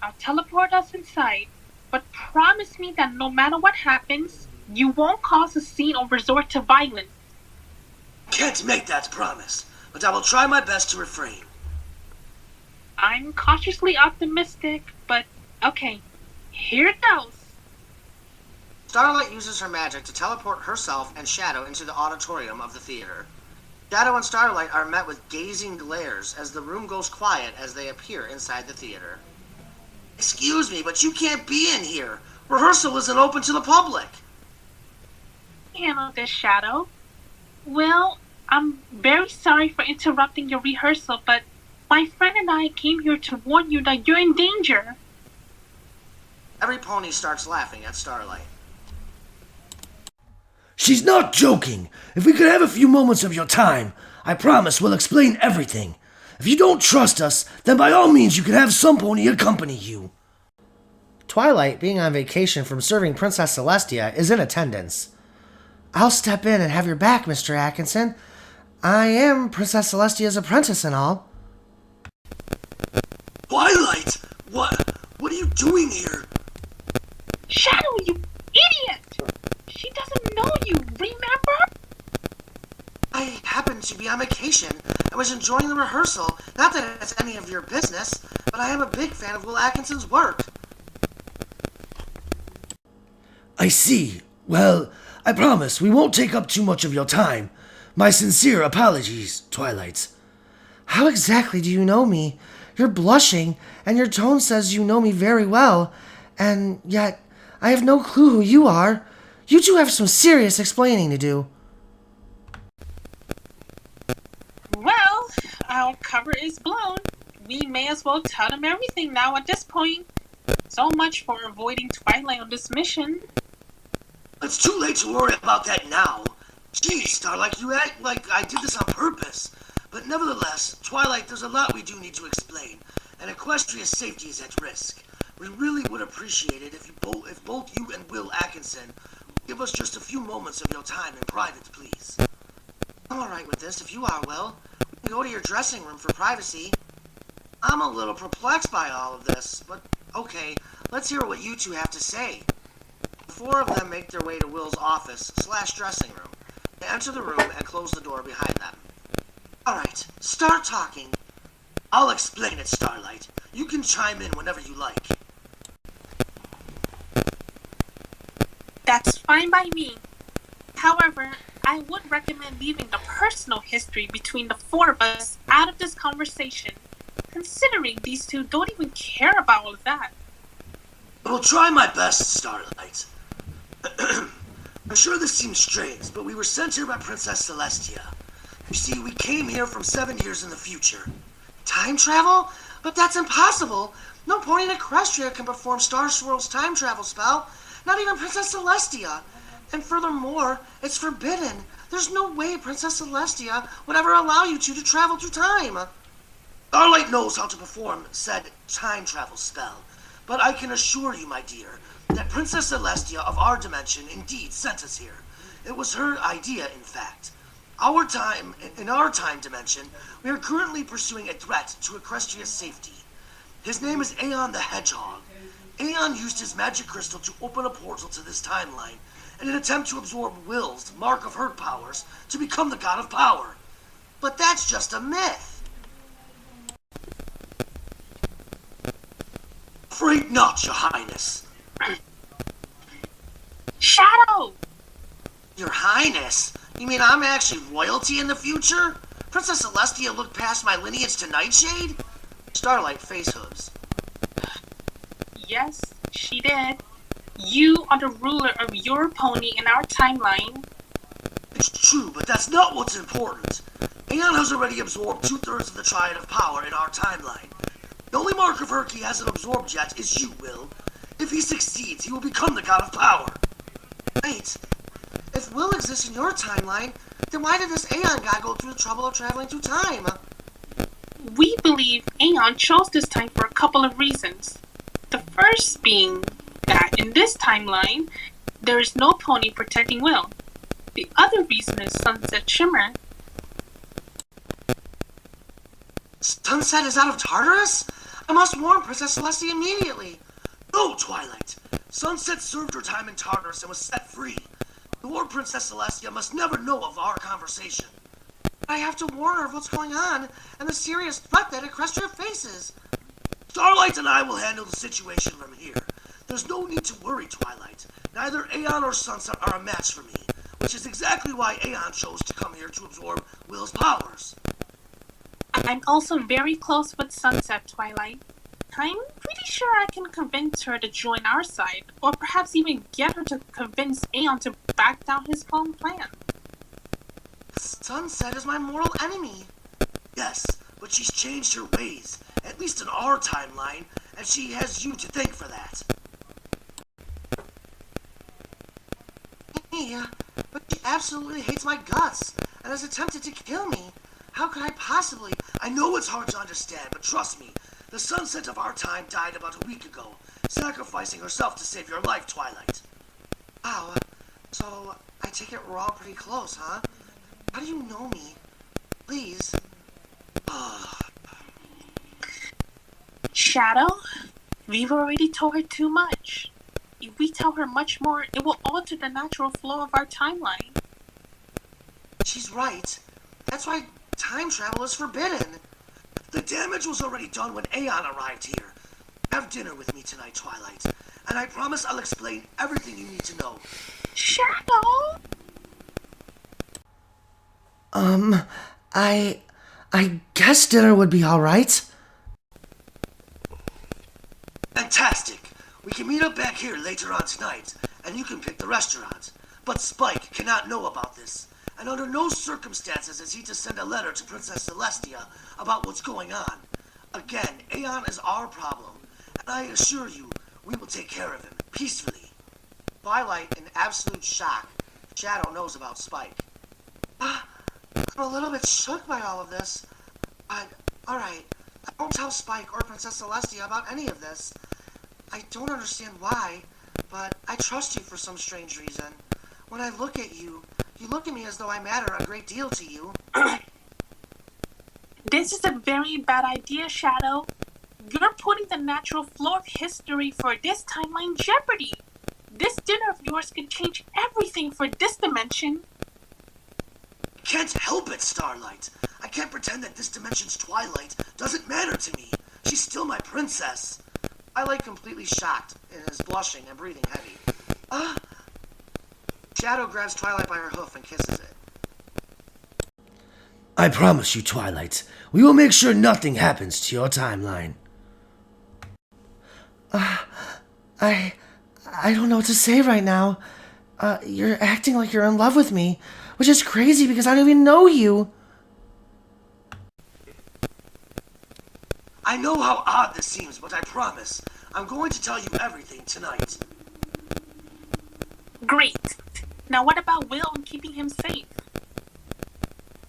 I'll teleport us inside, but promise me that no matter what happens, you won't cause a scene or resort to violence. Can't make that promise, but I will try my best to refrain. I'm cautiously optimistic, but okay, here it goes. Starlight uses her magic to teleport herself and Shadow into the auditorium of the theater. Shadow and Starlight are met with gazing glares as the room goes quiet as they appear inside the theater. Excuse me, but you can't be in here. Rehearsal isn't open to the public. Handle this, Shadow. Well, I'm very sorry for interrupting your rehearsal, but my friend and I came here to warn you that you're in danger. Every pony starts laughing at Starlight. She's not joking. If we could have a few moments of your time, I promise we'll explain everything. If you don't trust us, then by all means you can have some pony accompany you. Twilight, being on vacation from serving Princess Celestia, is in attendance. I'll step in and have your back, Mr. Atkinson. I am Princess Celestia's apprentice and all. Twilight! What are you doing here? Shadow, you idiot! She doesn't know you, remember? I happened to be on vacation. I was enjoying the rehearsal. Not that it's any of your business, but I am a big fan of Will Atkinson's work. I see. Well, I promise we won't take up too much of your time. My sincere apologies, Twilight. How exactly do you know me? You're blushing, and your tone says you know me very well, and yet I have no clue who you are. You two have some serious explaining to do. Well, our cover is blown. We may as well tell them everything now at this point. So much for avoiding Twilight on this mission. It's too late to worry about that now. Geez, Starlight, you act like I did this on purpose. But nevertheless, Twilight, there's a lot we do need to explain, and Equestria's safety is at risk. We really would appreciate it if both you and Will Atkinson would give us just a few moments of your time in private, please. I'm alright with this, if you are, Will. We can go to your dressing room for privacy. I'm a little perplexed by all of this, but okay, let's hear what you two have to say. The four of them make their way to Will's office/dressing room. They enter the room and close the door behind them. Alright, start talking. I'll explain it, Starlight. You can chime in whenever you like. That's fine by me. However, I would recommend leaving the personal history between the four of us out of this conversation, considering these two don't even care about all of that. I will try my best, Starlight. I'm sure this seems strange, but we were sent here by Princess Celestia. You see, we came here from 7 years in the future. Time travel? But that's impossible! No pony in Equestria can perform Star Swirl's time travel spell. Not even Princess Celestia. And furthermore, it's forbidden. There's no way Princess Celestia would ever allow you two to travel through time. Starlight knows how to perform said time travel spell. But I can assure you, my dear, that Princess Celestia of our dimension indeed sent us here. It was her idea, in fact. In our time dimension, we are currently pursuing a threat to Equestria's safety. His name is Aeon the Hedgehog. Aeon used his magic crystal to open a portal to this timeline in an attempt to absorb Will's Mark of Hurt powers to become the God of Power. But that's just a myth. Afraid not, Your Highness. Shadow! Your Highness? You mean I'm actually royalty in the future? Princess Celestia looked past my lineage to Nightshade? Starlight face hooves. Yes, she did. You are the ruler of your pony in our timeline. It's true, but that's not what's important. Aeon has already absorbed 2/3 of the Triad of Power in our timeline. The only Mark of Hurt he hasn't absorbed yet is you, Will. If he succeeds, he will become the God of Power. Wait, if Will exists in your timeline, then why did this Aeon guy go through the trouble of traveling through time? We believe Aeon chose this time for a couple of reasons. The first being that in this timeline, there is no pony protecting Will. The other reason is Sunset Shimmer. Sunset is out of Tartarus? I must warn Princess Celestia immediately. No, Twilight. Sunset served her time in Tartarus and was set free. The War Princess Celestia must never know of our conversation. I have to warn her of what's going on and the serious threat that Equestria faces. Starlight and I will handle the situation from here. There's no need to worry, Twilight. Neither Aeon or Sunset are a match for me, which is exactly why Aeon chose to come here to absorb Will's powers. I'm also very close with Sunset, Twilight. I'm pretty sure I can convince her to join our side, or perhaps even get her to convince Aeon to back down his own plan. Sunset is my mortal enemy. Yes, but she's changed her ways, at least in our timeline, and she has you to thank for that. Yeah, but she absolutely hates my guts and has attempted to kill me. How could I possibly? I know it's hard to understand, but trust me, the Sunset of our time died about a week ago, sacrificing herself to save your life, Twilight. Wow, so I take it we're all pretty close, huh? How do you know me? Please. Shadow, we've already told her too much. If we tell her much more, it will alter the natural flow of our timeline. She's right. That's why time travel is forbidden. The damage was already done when Aeon arrived here. Have dinner with me tonight, Twilight, and I promise I'll explain everything you need to know. Shadow! I guess dinner would be alright. Fantastic. We can meet up back here later on tonight, and you can pick the restaurant. But Spike cannot know about this, and under no circumstances is he to send a letter to Princess Celestia about what's going on. Again, Aeon is our problem, and I assure you, we will take care of him, peacefully. Twilight in absolute shock. Shadow knows about Spike. I'm a little bit shook by all of this. But, alright, I won't tell Spike or Princess Celestia about any of this. I don't understand why, but I trust you for some strange reason. When I look at you, you look at me as though I matter a great deal to you. This is a very bad idea, Shadow. You're putting the natural flow of history for this timeline in jeopardy. This dinner of yours could change everything for this dimension. I can't help it, Starlight. I can't pretend that this dimension's Twilight doesn't matter to me. She's still my princess. Twilight completely shocked and is blushing and breathing heavy. Shadow grabs Twilight by her hoof and kisses it. I promise you, Twilight, we will make sure nothing happens to your timeline. I don't know what to say right now. You're acting like you're in love with me, which is crazy because I don't even know you. I know how odd this seems, but I promise, I'm going to tell you everything tonight. Great. Now what about Will and keeping him safe?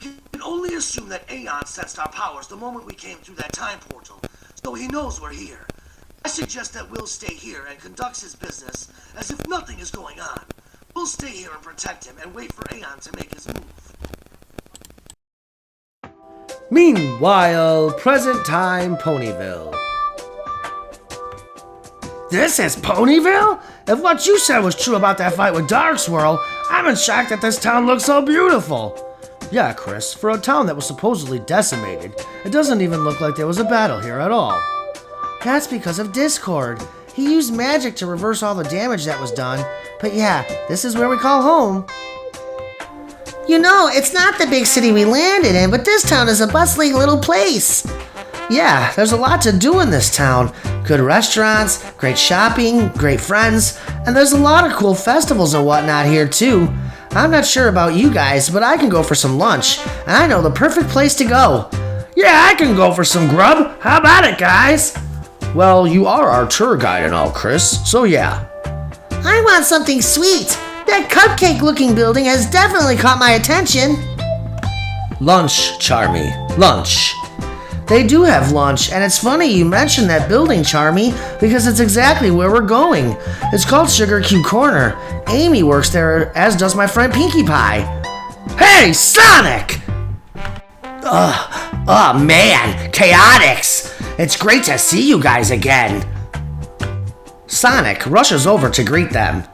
You can only assume that Aeon sensed our powers the moment we came through that time portal, so he knows we're here. I suggest that Will stay here and conducts his business as if nothing is going on. We'll stay here and protect him and wait for Aeon to make his move. Meanwhile, present time Ponyville. This is Ponyville? If what you said was true about that fight with Dark Swirl, I'm in shock that this town looks so beautiful. Yeah, Chris, for a town that was supposedly decimated, it doesn't even look like there was a battle here at all. That's because of Discord. He used magic to reverse all the damage that was done. But yeah, this is where we call home. You know, it's not the big city we landed in, but this town is a bustling little place. Yeah, there's a lot to do in this town. Good restaurants, great shopping, great friends, and there's a lot of cool festivals and whatnot here too. I'm not sure about you guys, but I can go for some lunch, and I know the perfect place to go. Yeah, I can go for some grub. How about it, guys? Well, you are our tour guide and all, Chris, so yeah. I want something sweet. That cupcake-looking building has definitely caught my attention. Lunch, Charmy, lunch. They do have lunch, and it's funny you mentioned that building, Charmy, because it's exactly where we're going. It's called Sugar Cube Corner. Amy works there, as does my friend Pinkie Pie. Hey, Sonic! Oh man, Chaotix! It's great to see you guys again. Sonic rushes over to greet them.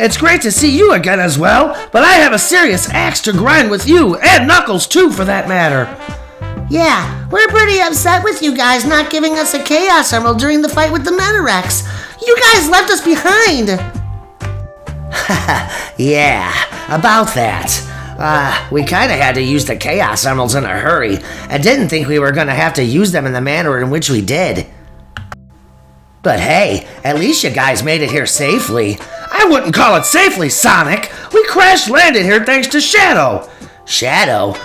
It's great to see you again as well, but I have a serious axe to grind with you, and Knuckles too for that matter. Yeah, we're pretty upset with you guys not giving us a Chaos Emerald during the fight with the Metarex. You guys left us behind. Yeah, about that. We kinda had to use the Chaos Emeralds in a hurry, and didn't think we were gonna have to use them in the manner in which we did. But hey, at least you guys made it here safely. I wouldn't call it safely, Sonic. We crash-landed here thanks to Shadow. Shadow?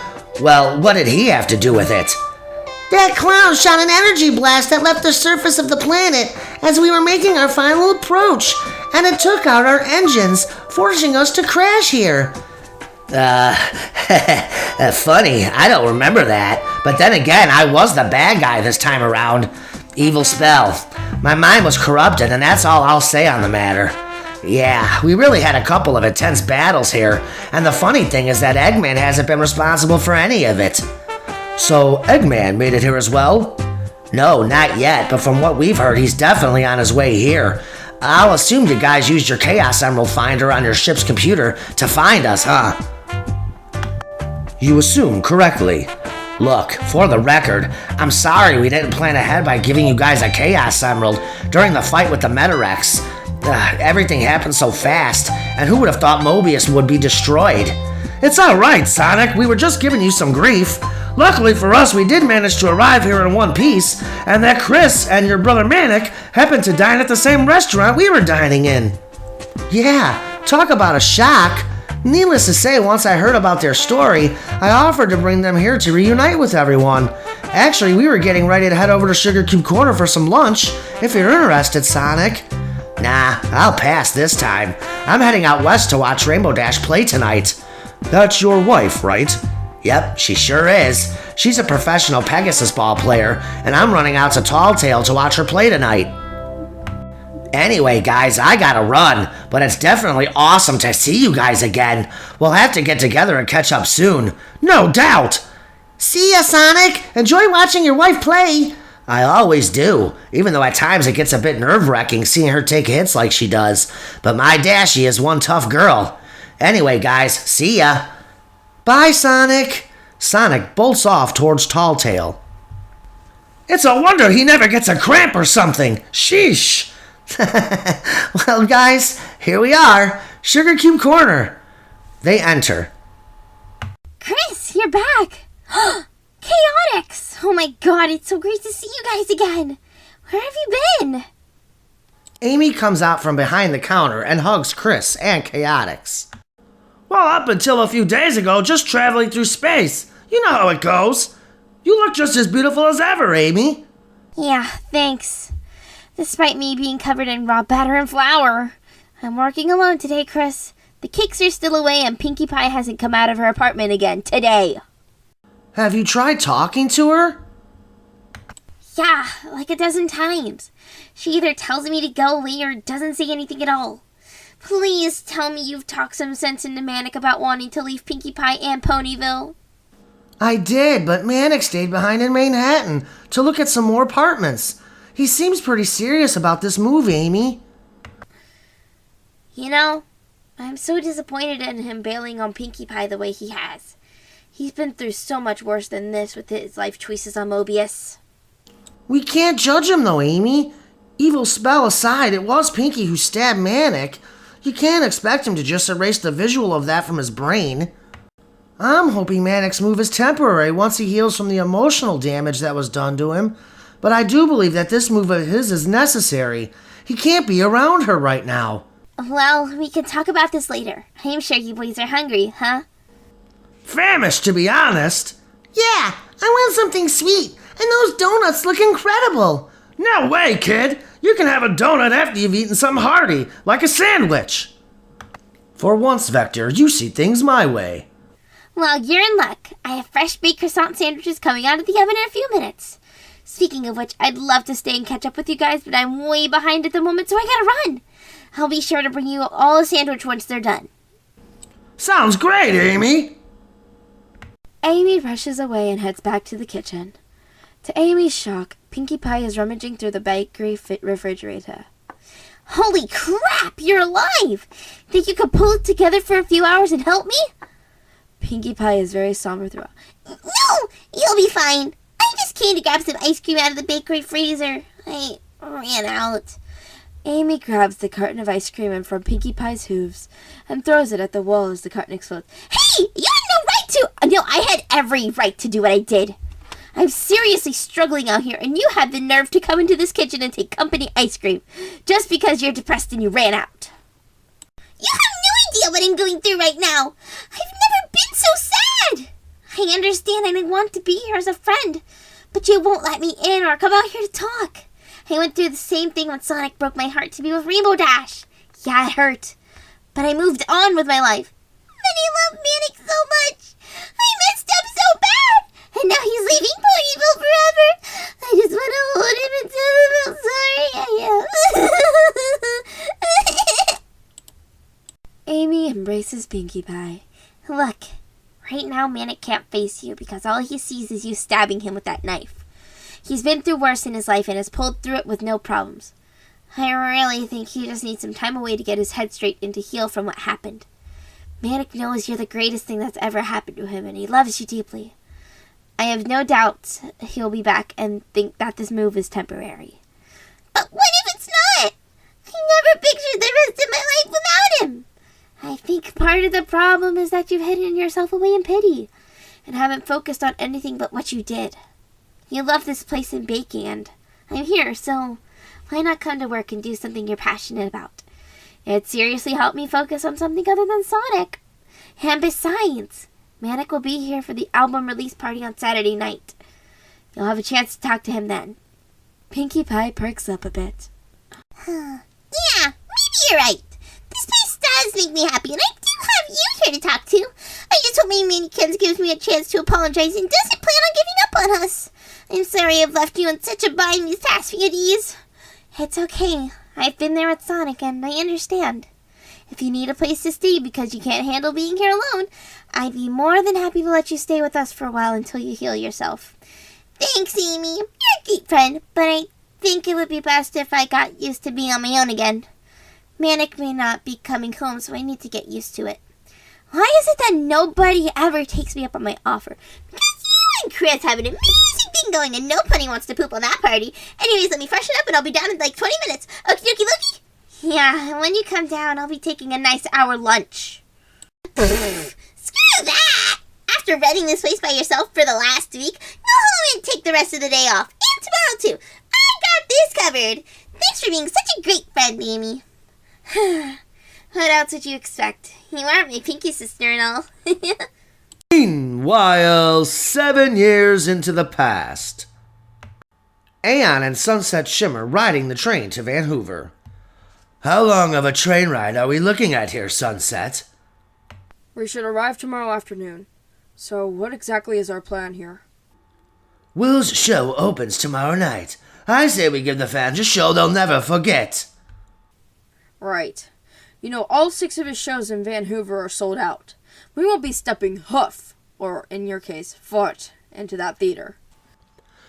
Well, what did he have to do with it? That clown shot an energy blast that left the surface of the planet as we were making our final approach, and it took out our engines, forcing us to crash here. Funny, I don't remember that. But then again, I was the bad guy this time around. Evil spell. My mind was corrupted, and that's all I'll say on the matter. Yeah, we really had a couple of intense battles here, and the funny thing is that Eggman hasn't been responsible for any of it. So, Eggman made it here as well? No, not yet, but from what we've heard, he's definitely on his way here. I'll assume you guys used your Chaos Emerald Finder on your ship's computer to find us, huh? You assume correctly. Look, for the record, I'm sorry we didn't plan ahead by giving you guys a Chaos Emerald during the fight with the Metarex. Everything happened so fast, and who would have thought Mobius would be destroyed? It's alright, Sonic, we were just giving you some grief. Luckily for us, we did manage to arrive here in one piece, and that Chris and your brother Manic happened to dine at the same restaurant we were dining in. Yeah, talk about a shock. Needless to say, once I heard about their story, I offered to bring them here to reunite with everyone. Actually, we were getting ready to head over to Sugar Cube Corner for some lunch, if you're interested, Sonic. Nah, I'll pass this time. I'm heading out west to watch Rainbow Dash play tonight. That's your wife, right? Yep, she sure is. She's a professional Pegasus ball player, and I'm running out to Tall Tale to watch her play tonight. Anyway, guys, I gotta run, but it's definitely awesome to see you guys again. We'll have to get together and catch up soon. No doubt! See ya, Sonic! Enjoy watching your wife play! I always do, even though at times it gets a bit nerve-wracking seeing her take hits like she does. But my Dashie is one tough girl. Anyway, guys, see ya! Bye, Sonic! Sonic bolts off towards Tall Tale. It's a wonder he never gets a cramp or something. Sheesh! Well, guys, here we are. Sugar Cube Corner. They enter. Chris, you're back! Chaotix! Oh my god, it's so great to see you guys again! Where have you been? Amy comes out from behind the counter and hugs Chris and Chaotix. Well, up until a few days ago, just traveling through space. You know how it goes. You look just as beautiful as ever, Amy. Yeah, thanks. Despite me being covered in raw batter and flour. I'm working alone today, Chris. The cakes are still away and Pinkie Pie hasn't come out of her apartment again today. Have you tried talking to her? Yeah, like a dozen times. She either tells me to go away or doesn't say anything at all. Please tell me you've talked some sense into Manic about wanting to leave Pinkie Pie and Ponyville. I did, but Manic stayed behind in Manhattan to look at some more apartments. He seems pretty serious about this move, Amy. You know, I'm so disappointed in him bailing on Pinkie Pie the way he has. He's been through so much worse than this with his life choices on Mobius. We can't judge him though, Amy. Evil spell aside, it was Pinkie who stabbed Manic. You can't expect him to just erase the visual of that from his brain. I'm hoping Manic's move is temporary once he heals from the emotional damage that was done to him. But I do believe that this move of his is necessary. He can't be around her right now. Well, we can talk about this later. I'm sure you boys are hungry, huh? Famished, to be honest. Yeah, I want something sweet, and those donuts look incredible. No way, kid. You can have a donut after you've eaten something hearty, like a sandwich. For once, Vector, you see things my way. Well, you're in luck. I have fresh baked croissant sandwiches coming out of the oven in a few minutes. Speaking of which, I'd love to stay and catch up with you guys, but I'm way behind at the moment, so I gotta run. I'll be sure to bring you all a sandwich once they're done. Sounds great, Amy. Amy rushes away and heads back to the kitchen. To Amy's shock, Pinkie Pie is rummaging through the bakery refrigerator. Holy crap, you're alive! Think you could pull it together for a few hours and help me? Pinkie Pie is very somber throughout. No, you'll be fine. I just came to grab some ice cream out of the bakery freezer. I ran out. Amy grabs the carton of ice cream from Pinkie Pie's hooves and throws it at the wall as the carton explodes. Hey, you had no right to... No, I had every right to do what I did. I'm seriously struggling out here, and you had the nerve to come into this kitchen and take company ice cream just because you're depressed and you ran out. You have no idea what I'm going through right now. I've never been so sad. I understand and I want to be here as a friend, but you won't let me in or come out here to talk. I went through the same thing when Sonic broke my heart to be with Rainbow Dash. Yeah, it hurt, but I moved on with my life. And I love Manic so much. I messed up so bad, and now he's leaving Ponyville forever. I just want to hold him and tell him how sorry I am. Amy embraces Pinkie Pie. Look, right now Manic can't face you because all he sees is you stabbing him with that knife. He's been through worse in his life and has pulled through it with no problems. I really think he just needs some time away to get his head straight and to heal from what happened. Manic knows you're the greatest thing that's ever happened to him and he loves you deeply. I have no doubt he'll be back and think that this move is temporary. But what if it's not? I never pictured the rest of my life without him. I think part of the problem is that you've hidden yourself away in pity and haven't focused on anything but what you did. You love this place in baking, and I'm here, so why not come to work and do something you're passionate about? It seriously helped me focus on something other than Sonic. And besides, Manic will be here for the album release party on Saturday night. You'll have a chance to talk to him then. Pinkie Pie perks up a bit. Yeah, maybe you're right. This place does make me happy, and I do have you here to talk to. I just hope my Manikins gives me a chance to apologize and doesn't plan on giving up on us. I'm sorry I've left you in such a bind these past few days. It's okay. I've been there with Sonic, and I understand. If you need a place to stay because you can't handle being here alone, I'd be more than happy to let you stay with us for a while until you heal yourself. Thanks, Amy. You're a great friend, but I think it would be best if I got used to being on my own again. Manic may not be coming home, so I need to get used to it. Why is it that nobody ever takes me up on my offer? Because you and Chris have an amazing thing going and nobody wants to poop on that party. Anyways, let me freshen up and I'll be down in like 20 minutes. Okie dokie Loki? Yeah, when you come down, I'll be taking a nice hour lunch. Screw that! After running this place by yourself for the last week, go home and take the rest of the day off. And tomorrow too. I got this covered. Thanks for being such a great friend, Amy. What else would you expect? You are my pinky sister and all. Meanwhile, 7 years into the past. Aeon and Sunset Shimmer riding the train to Vancouver. How long of a train ride are we looking at here, Sunset? We should arrive tomorrow afternoon. So what exactly is our plan here? Will's show opens tomorrow night. I say we give the fans a show they'll never forget. Right. You know, all 6 of his shows in Vancouver are sold out. We won't be stepping hoof or in your case, fart, into that theater.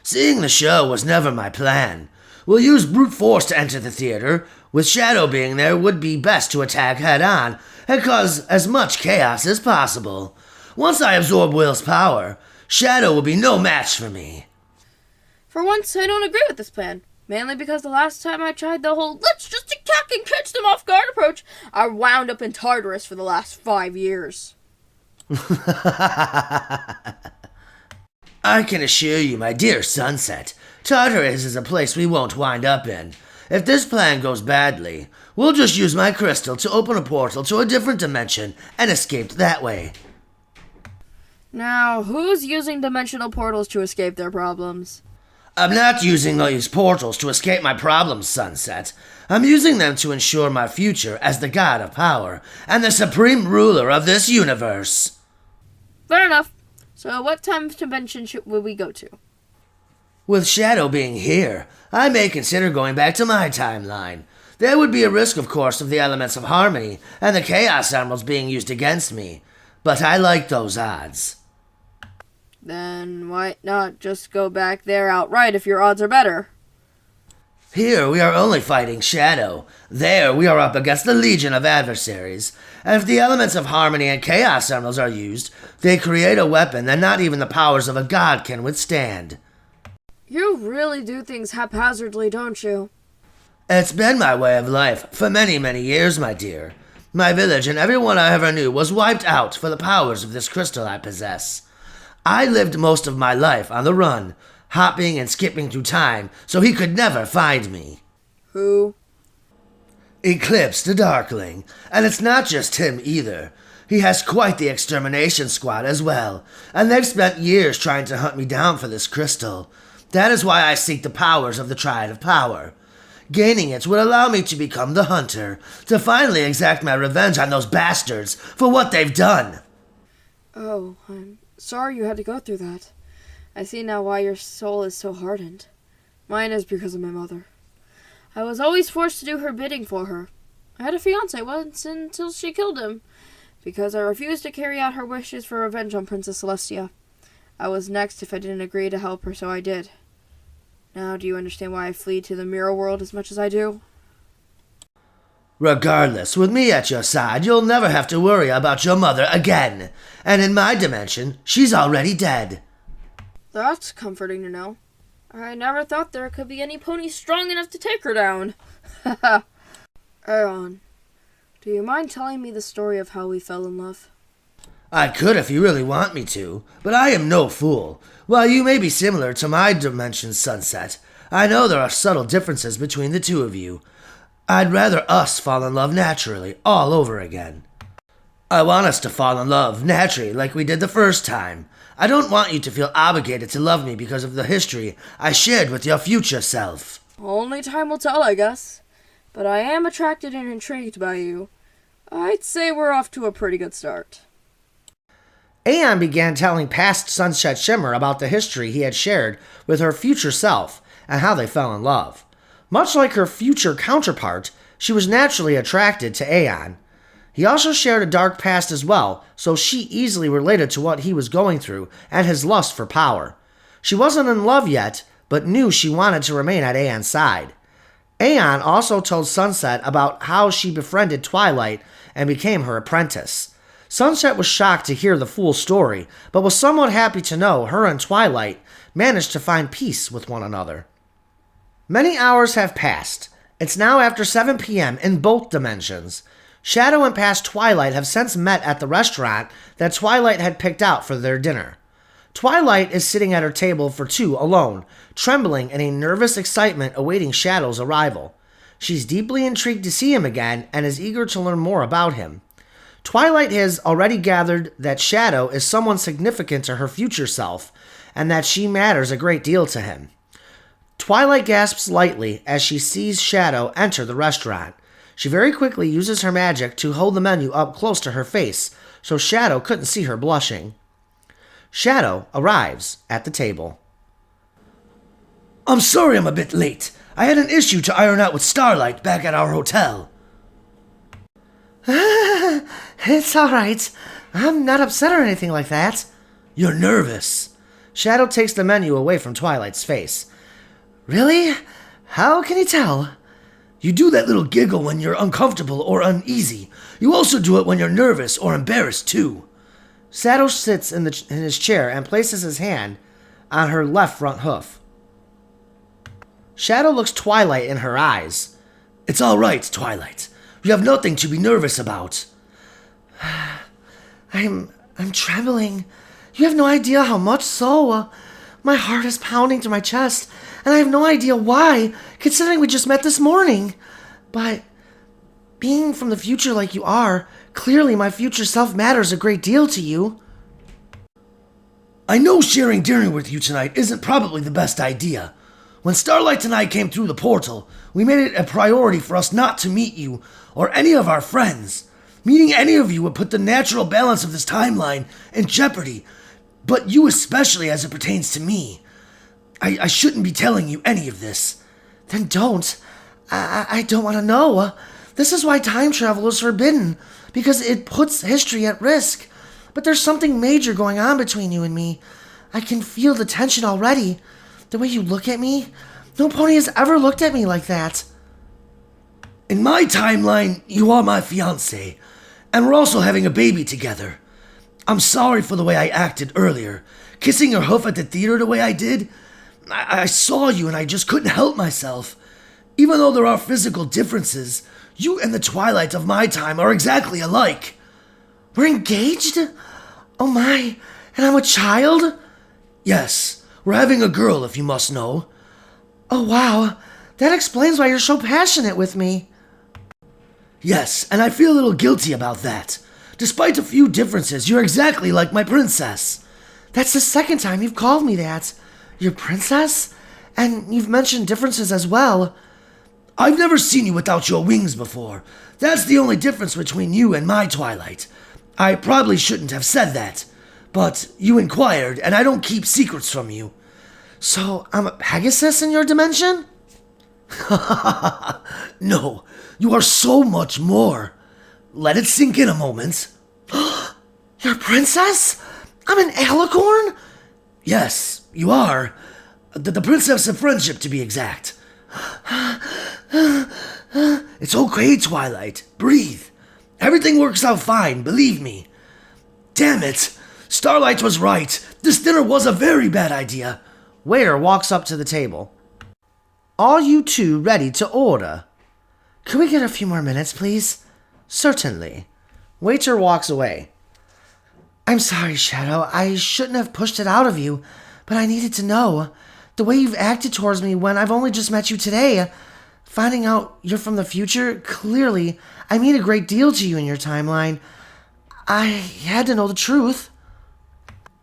Seeing the show was never my plan. We'll use brute force to enter the theater. With Shadow being there, would be best to attack head-on and cause as much chaos as possible. Once I absorb Will's power, Shadow will be no match for me. For once, I don't agree with this plan. Mainly because the last time I tried the whole let's just attack and catch them off guard approach, I wound up in Tartarus for the last 5 years. I can assure you, my dear Sunset, Tartarus is a place we won't wind up in. If this plan goes badly, we'll just use my crystal to open a portal to a different dimension and escape that way. Now, who's using dimensional portals to escape their problems? I'm not using these portals to escape my problems, Sunset. I'm using them to ensure my future as the god of power and the supreme ruler of this universe. Fair enough. So what time dimension will we go to? With Shadow being here, I may consider going back to my timeline. There would be a risk, of course, of the elements of harmony and the Chaos Emeralds being used against me, but I like those odds. Then why not just go back there outright if your odds are better? Here we are only fighting Shadow. There we are up against the legion of adversaries. And if the elements of harmony and Chaos Emeralds are used, they create a weapon that not even the powers of a god can withstand. You really do things haphazardly, don't you? It's been my way of life for many, many years, my dear. My village and everyone I ever knew was wiped out for the powers of this crystal I possess. I lived most of my life on the run, hopping and skipping through time so he could never find me. Who? Eclipse the Darkling, and it's not just him either. He has quite the extermination squad as well, and they've spent years trying to hunt me down for this crystal. That is why I seek the powers of the Triad of Power. Gaining it would allow me to become the hunter, to finally exact my revenge on those bastards for what they've done. Oh, I'm sorry you had to go through that. I see now why your soul is so hardened. Mine is because of my mother. I was always forced to do her bidding for her. I had a fiancé once until she killed him, because I refused to carry out her wishes for revenge on Princess Celestia. I was next if I didn't agree to help her, so I did. Now do you understand why I flee to the mirror world as much as I do? Regardless, with me at your side, you'll never have to worry about your mother again. And in my dimension, she's already dead. That's comforting to know. I never thought there could be any pony strong enough to take her down. Aeon, do you mind telling me the story of how we fell in love? I could if you really want me to, but I am no fool. While you may be similar to my dimension's Sunset, I know there are subtle differences between the two of you. I'd rather us fall in love naturally, all over again. I want us to fall in love naturally like we did the first time. I don't want you to feel obligated to love me because of the history I shared with your future self. Only time will tell, I guess. But I am attracted and intrigued by you. I'd say we're off to a pretty good start. Aeon began telling past Sunset Shimmer about the history he had shared with her future self and how they fell in love. Much like her future counterpart, she was naturally attracted to Aeon. He also shared a dark past as well, so she easily related to what he was going through and his lust for power. She wasn't in love yet, but knew she wanted to remain at Aeon's side. Aeon also told Sunset about how she befriended Twilight and became her apprentice. Sunset was shocked to hear the full story, but was somewhat happy to know her and Twilight managed to find peace with one another. Many hours have passed. It's now after 7 p.m. in both dimensions. Shadow and past Twilight have since met at the restaurant that Twilight had picked out for their dinner. Twilight is sitting at her table for two alone, trembling in a nervous excitement awaiting Shadow's arrival. She's deeply intrigued to see him again and is eager to learn more about him. Twilight has already gathered that Shadow is someone significant to her future self, and that she matters a great deal to him. Twilight gasps lightly as she sees Shadow enter the restaurant. She very quickly uses her magic to hold the menu up close to her face, so Shadow couldn't see her blushing. Shadow arrives at the table. I'm sorry I'm a bit late. I had an issue to iron out with Starlight back at our hotel. It's all right. I'm not upset or anything like that. You're nervous. Shadow takes the menu away from Twilight's face. Really? How can you tell? You do that little giggle when you're uncomfortable or uneasy. You also do it when you're nervous or embarrassed, too. Shadow sits in his chair and places his hand on her left front hoof. Shadow looks Twilight in her eyes. It's all right, Twilight. You have nothing to be nervous about. I'm trembling. You have no idea how much so. My heart is pounding through my chest, and I have no idea why, considering we just met this morning. But being from the future like you are, clearly my future self matters a great deal to you. I know sharing dinner with you tonight isn't probably the best idea. When Starlight and I came through the portal, we made it a priority for us not to meet you or any of our friends. Meeting any of you would put the natural balance of this timeline in jeopardy, but you especially as it pertains to me. I shouldn't be telling you any of this. Then don't. I don't want to know. This is why time travel is forbidden, because it puts history at risk. But there's something major going on between you and me. I can feel the tension already. The way you look at me, no pony has ever looked at me like that. In my timeline, you are my fiancé, and we're also having a baby together. I'm sorry for the way I acted earlier. Kissing your hoof at the theater the way I did. I saw you and I just couldn't help myself. Even though there are physical differences, you and the Twilight of my time are exactly alike. We're engaged? Oh my, and I'm a child? Yes, we're having a girl if you must know. Oh wow, that explains why you're so passionate with me. Yes, and I feel a little guilty about that. Despite a few differences, you're exactly like my princess. That's the second time you've called me that. Your princess? And you've mentioned differences as well. I've never seen you without your wings before. That's the only difference between you and my Twilight. I probably shouldn't have said that, but you inquired, and I don't keep secrets from you. So I'm a Pegasus in your dimension? No, you are so much more. Let it sink in a moment. You're a princess? I'm an alicorn? Yes, you are. The princess of friendship, to be exact. It's okay, Twilight. Breathe. Everything works out fine, believe me. Damn it. Starlight was right. This dinner was a very bad idea. Waiter walks up to the table. Are you two ready to order? Could we get a few more minutes, please? Certainly. Waiter walks away. I'm sorry, Shadow. I shouldn't have pushed it out of you, but I needed to know. The way you've acted towards me when I've only just met you today, finding out you're from the future, clearly, I mean a great deal to you in your timeline. I had to know the truth.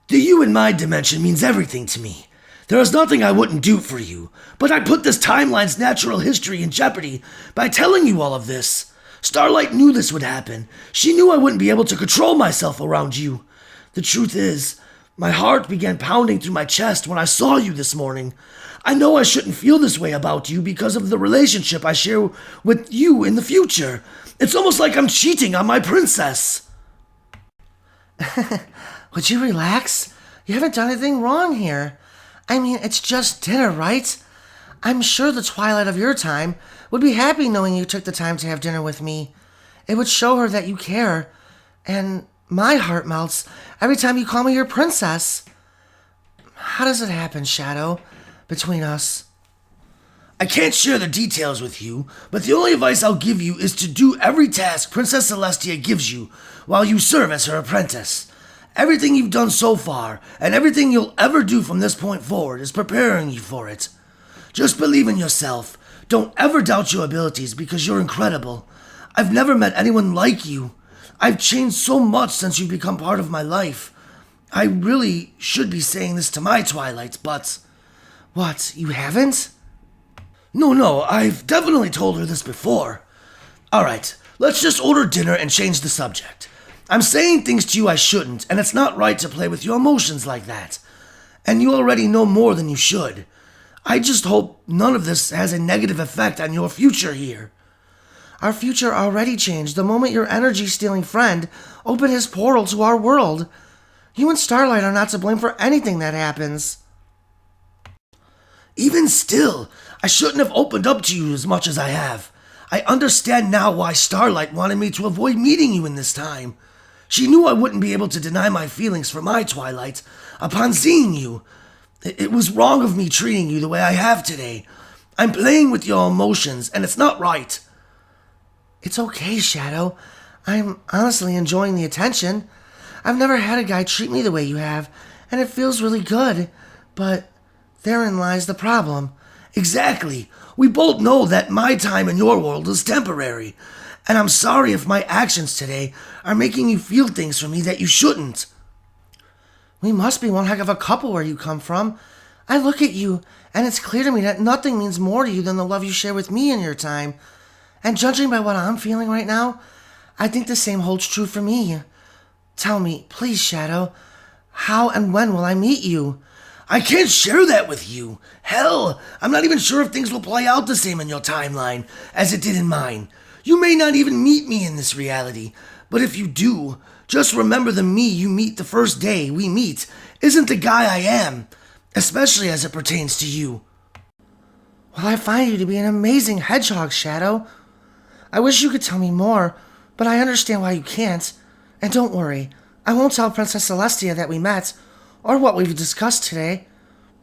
The you in my dimension means everything to me. There is nothing I wouldn't do for you, but I put this timeline's natural history in jeopardy by telling you all of this. Starlight knew this would happen. She knew I wouldn't be able to control myself around you. The truth is, my heart began pounding through my chest when I saw you this morning. I know I shouldn't feel this way about you because of the relationship I share with you in the future. It's almost like I'm cheating on my princess. Would you relax? You haven't done anything wrong here. I mean, it's just dinner, right? I'm sure the Twilight of your time would be happy knowing you took the time to have dinner with me. It would show her that you care. And my heart melts every time you call me your princess. How does it happen, Shadow, between us? I can't share the details with you, but the only advice I'll give you is to do every task Princess Celestia gives you while you serve as her apprentice. Everything you've done so far, and everything you'll ever do from this point forward is preparing you for it. Just believe in yourself. Don't ever doubt your abilities because you're incredible. I've never met anyone like you. I've changed so much since you've become part of my life. I really should be saying this to my Twilight, but... What, you haven't? No, I've definitely told her this before. Alright, let's just order dinner and change the subject. I'm saying things to you I shouldn't, and it's not right to play with your emotions like that. And you already know more than you should. I just hope none of this has a negative effect on your future here. Our future already changed the moment your energy-stealing friend opened his portal to our world. You and Starlight are not to blame for anything that happens. Even still, I shouldn't have opened up to you as much as I have. I understand now why Starlight wanted me to avoid meeting you in this time. She knew I wouldn't be able to deny my feelings for my Twilight upon seeing you. It was wrong of me treating you the way I have today. I'm playing with your emotions, and it's not right. It's okay, Shadow. I'm honestly enjoying the attention. I've never had a guy treat me the way you have, and it feels really good. But therein lies the problem. Exactly. We both know that my time in your world is temporary. And I'm sorry if my actions today are making you feel things for me that you shouldn't. We must be one heck of a couple where you come from. I look at you, and it's clear to me that nothing means more to you than the love you share with me in your time. And judging by what I'm feeling right now, I think the same holds true for me. Tell me, please, Shadow, how and when will I meet you? I can't share that with you. Hell, I'm not even sure if things will play out the same in your timeline as it did in mine. You may not even meet me in this reality, but if you do, just remember the me you meet the first day we meet isn't the guy I am, especially as it pertains to you. Well, I find you to be an amazing hedgehog, Shadow. I wish you could tell me more, but I understand why you can't. And don't worry, I won't tell Princess Celestia that we met, or what we've discussed today.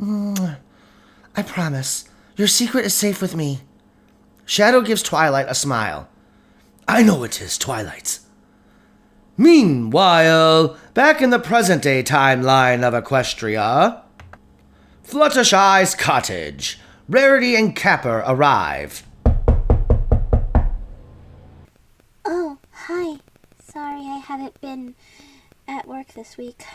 I promise, your secret is safe with me. Shadow gives Twilight a smile. I know it is, Twilight. Meanwhile, back in the present-day timeline of Equestria, Fluttershy's cottage. Rarity and Capper arrive. Oh, hi. Sorry I haven't been at work this week.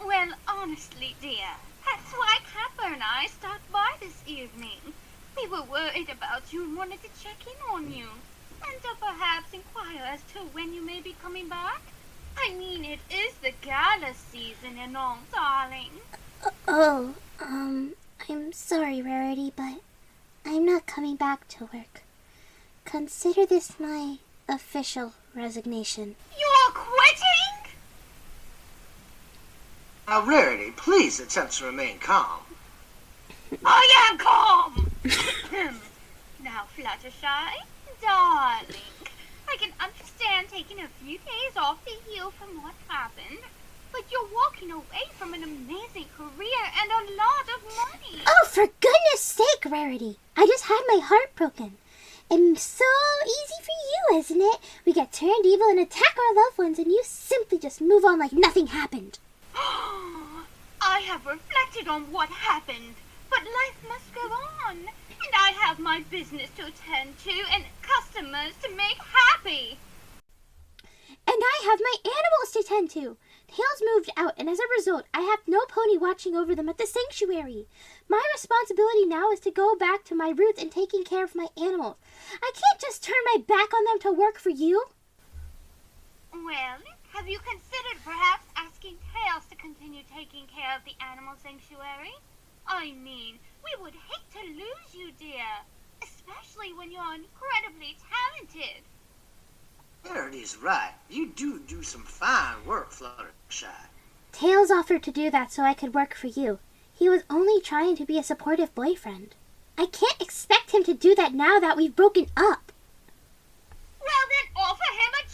Well, honestly, dear, that's why Capper and I stopped by this evening. We were worried about you and wanted to check in on you. And to perhaps inquire as to when you may be coming back. I mean, it is the gala season and all, darling. I'm sorry, Rarity, but I'm not coming back to work. Consider this my official resignation. You're quitting? Now, Rarity, please attempt to remain calm. I am calm! Now, Fluttershy, darling, I can understand taking a few days off to heal from what happened, but you're walking away from an amazing career and a lot of money. Oh, for goodness sake, Rarity! I just had my heart broken. And so easy for you, isn't it? We get turned evil and attack our loved ones, and you simply just move on like nothing happened. I have reflected on what happened, but life must go on, and I have my business to attend to and customers to make happy. And I have my animals to tend to. Tails moved out, and as a result, I have no pony watching over them at the sanctuary. My responsibility now is to go back to my roots and taking care of my animals. I can't just turn my back on them to work for you. Well, have you considered perhaps asking Tails to continue taking care of the animal sanctuary? I mean, we would hate to lose you, dear, especially when you're incredibly talented. Rarity's right. You do some fine work, Fluttershy. Tails offered to do that so I could work for you. He was only trying to be a supportive boyfriend. I can't expect him to do that now that we've broken up. Well, then offer him a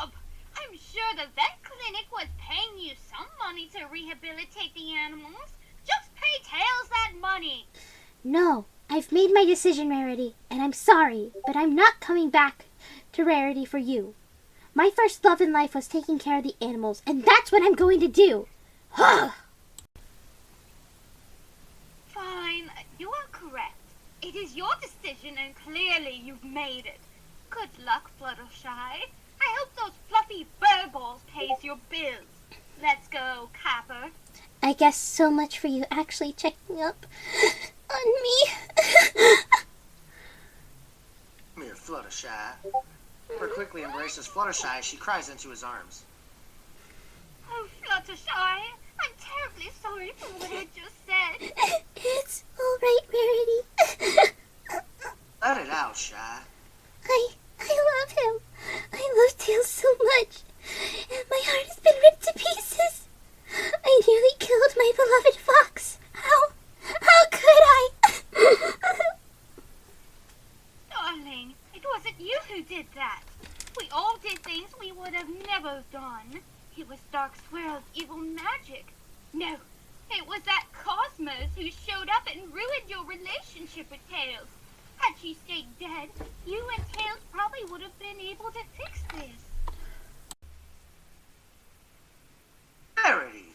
job. I'm sure the vet clinic was paying you some money to rehabilitate the animals. Just pay Tails that money. No, I've made my decision, Rarity, and I'm sorry, but I'm not coming back to Rarity for you. My first love in life was taking care of the animals, and that's what I'm going to do. Fine, you are correct. It is your decision, and clearly you've made it. Good luck, Fluttershy. I hope those fluffy bird balls pays your bills. Let's go, Capper. I guess so much for you actually checking up on me. Come here, Fluttershy. Capper quickly embraces Fluttershy as she cries into his arms. Oh, Fluttershy, I'm terribly sorry for what I just said. It's all right, Rarity. Let it out, Shy. I love him. I love Tails so much. who showed up and ruined your relationship with Tails. Had she stayed dead, you and Tails probably would have been able to fix this. Verity.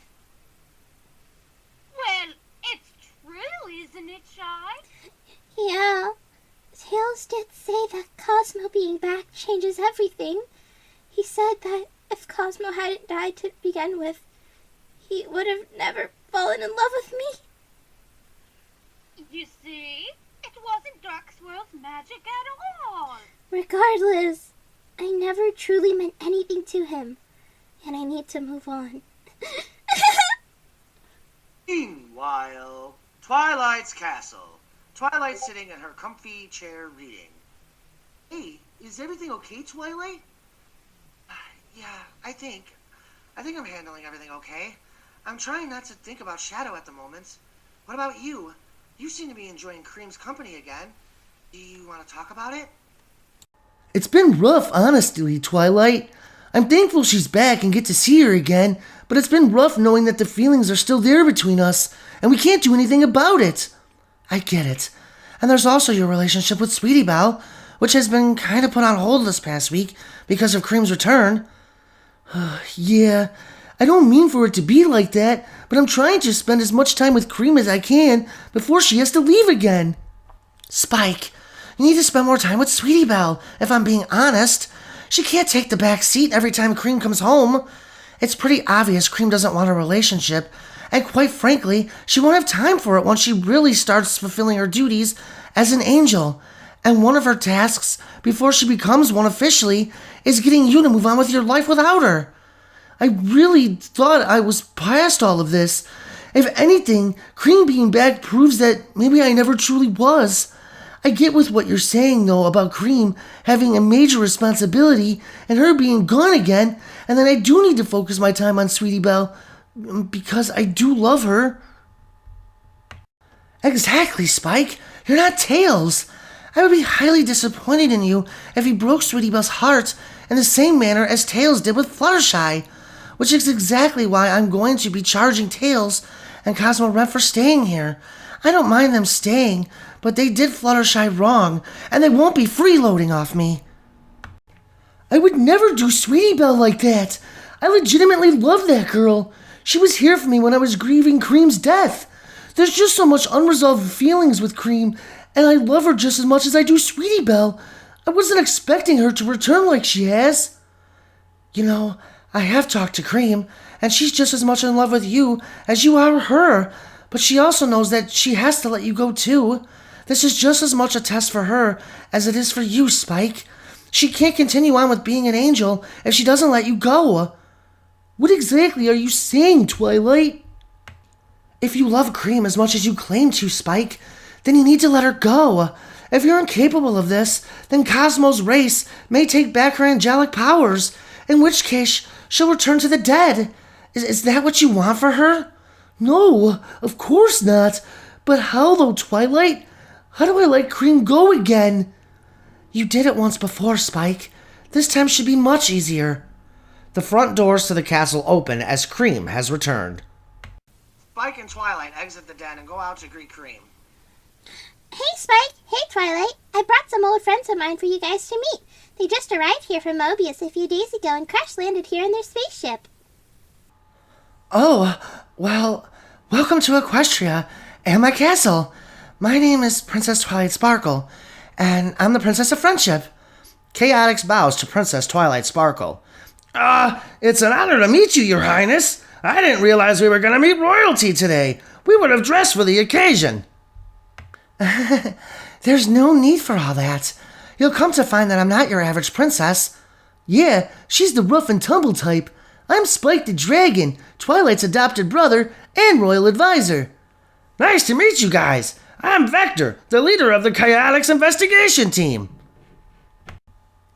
Well, it's true, isn't it, Shy? Yeah. Tails did say that Cosmo being back changes everything. He said that if Cosmo hadn't died to begin with, he would have never fallen in love with me. You see? It wasn't Dark Swirl's magic at all. Regardless, I never truly meant anything to him, and I need to move on. Meanwhile, Twilight's castle. Twilight sitting in her comfy chair reading. Hey, is everything okay, Twilight? Yeah, I think I'm handling everything okay. I'm trying not to think about Shadow at the moment. What about you? You seem to be enjoying Cream's company again. Do you want to talk about it? It's been rough, honestly, Twilight. I'm thankful she's back and get to see her again, but it's been rough knowing that the feelings are still there between us, and we can't do anything about it. I get it. And there's also your relationship with Sweetie Belle, which has been kind of put on hold this past week because of Cream's return. Yeah, I don't mean for it to be like that, but I'm trying to spend as much time with Cream as I can before she has to leave again. Spike, you need to spend more time with Sweetie Belle, if I'm being honest. She can't take the back seat every time Cream comes home. It's pretty obvious Cream doesn't want a relationship, and quite frankly, she won't have time for it once she really starts fulfilling her duties as an angel. And one of her tasks, before she becomes one officially, is getting you to move on with your life without her. I really thought I was past all of this. If anything, Cream being back proves that maybe I never truly was. I get with what you're saying, though, about Cream having a major responsibility and her being gone again, and then I do need to focus my time on Sweetie Belle, because I do love her. Exactly, Spike. You're not Tails. I would be highly disappointed in you if you broke Sweetie Belle's heart in the same manner as Tails did with Fluttershy, which is exactly why I'm going to be charging Tails and Cosmo rent for staying here. I don't mind them staying, but they did Fluttershy wrong, and they won't be freeloading off me. I would never do Sweetie Belle like that. I legitimately love that girl. She was here for me when I was grieving Cream's death. There's just so much unresolved feelings with Cream, and I love her just as much as I do Sweetie Belle. I wasn't expecting her to return like she has. You know, I have talked to Cream, and she's just as much in love with you as you are her, but she also knows that she has to let you go too. This is just as much a test for her as it is for you, Spike. She can't continue on with being an angel if she doesn't let you go. What exactly are you saying, Twilight? If you love Cream as much as you claim to, Spike, then you need to let her go. If you're incapable of this, then Cosmo's race may take back her angelic powers, in which case she'll return to the dead. Is that what you want for her? No, of course not. But how though, Twilight? How do I let Cream go again? You did it once before, Spike. This time should be much easier. The front doors to the castle open as Cream has returned. Spike and Twilight exit the den and go out to greet Cream. Hey, Spike. Hey, Twilight. I brought some old friends of mine for you guys to meet. They just arrived here from Mobius a few days ago and crash-landed here in their spaceship. Oh, well, welcome to Equestria and my castle. My name is Princess Twilight Sparkle, and I'm the Princess of Friendship. Chaotix bows to Princess Twilight Sparkle. It's an honor to meet you, Your Highness. I didn't realize we were going to meet royalty today. We would have dressed for the occasion. There's no need for all that. You'll come to find that I'm not your average princess. Yeah, she's the rough and tumble type. I'm Spike the Dragon, Twilight's adopted brother and royal advisor. Nice to meet you guys. I'm Vector, the leader of the Chaotix investigation team.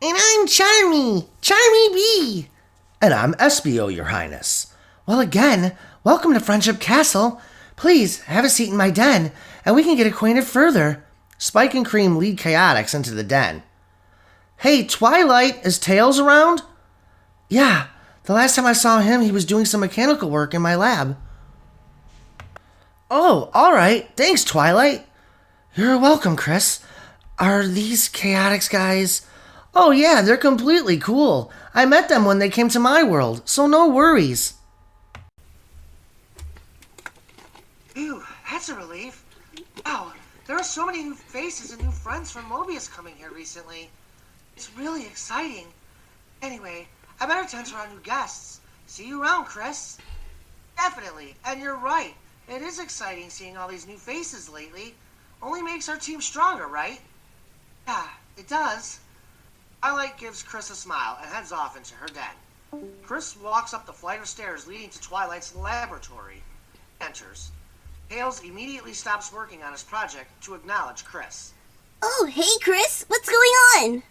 And I'm Charmy B. And I'm Espio, Your Highness. Well, again, welcome to Friendship Castle. Please, have a seat in my den, and we can get acquainted further. Spike and Cream lead Chaotix into the den. Hey, Twilight, is Tails around? Yeah, the last time I saw him, he was doing some mechanical work in my lab. Oh, alright. Thanks, Twilight. You're welcome, Chris. Are these Chaotix guys? Oh yeah, they're completely cool. I met them when they came to my world, so no worries. Phew, that's a relief. Wow, there are so many new faces and new friends from Mobius coming here recently. It's really exciting. Anyway, I better tend to our new guests. See you around, Chris. Definitely, and you're right. It is exciting seeing all these new faces lately. Only makes our team stronger, right? Yeah, it does. Twilight gives Chris a smile and heads off into her den. Chris walks up the flight of stairs leading to Twilight's laboratory. Enters. Tails immediately stops working on his project to acknowledge Chris. Oh, hey, Chris. What's going on?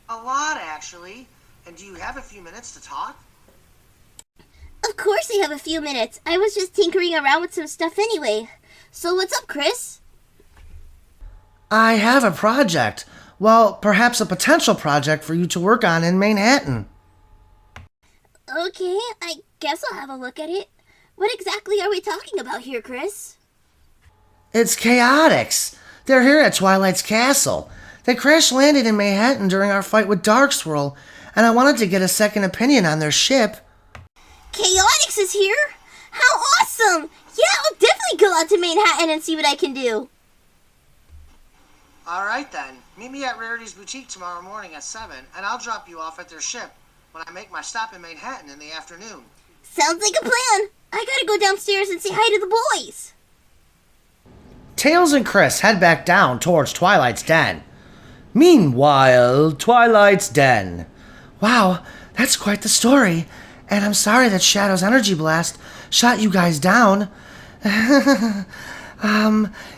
A lot, actually. And do you have a few minutes to talk? Of course I have a few minutes. I was just tinkering around with some stuff anyway. So what's up, Chris? I have a project. Well, perhaps a potential project for you to work on in Manhattan. Okay, I guess I'll have a look at it. What exactly are we talking about here, Chris? It's Chaotix. They're here at Twilight's castle. They crash-landed in Manhattan during our fight with Darkswirl, and I wanted to get a second opinion on their ship. Chaotix is here? How awesome! Yeah, I'll definitely go out to Manhattan and see what I can do. Alright then. Meet me at Rarity's Boutique tomorrow morning at 7, and I'll drop you off at their ship when I make my stop in Manhattan in the afternoon. Sounds like a plan. I gotta go downstairs and say hi to the boys. Tails and Chris head back down towards Twilight's den. Meanwhile, Twilight's den. Wow, that's quite the story. And I'm sorry that Shadow's energy blast shot you guys down.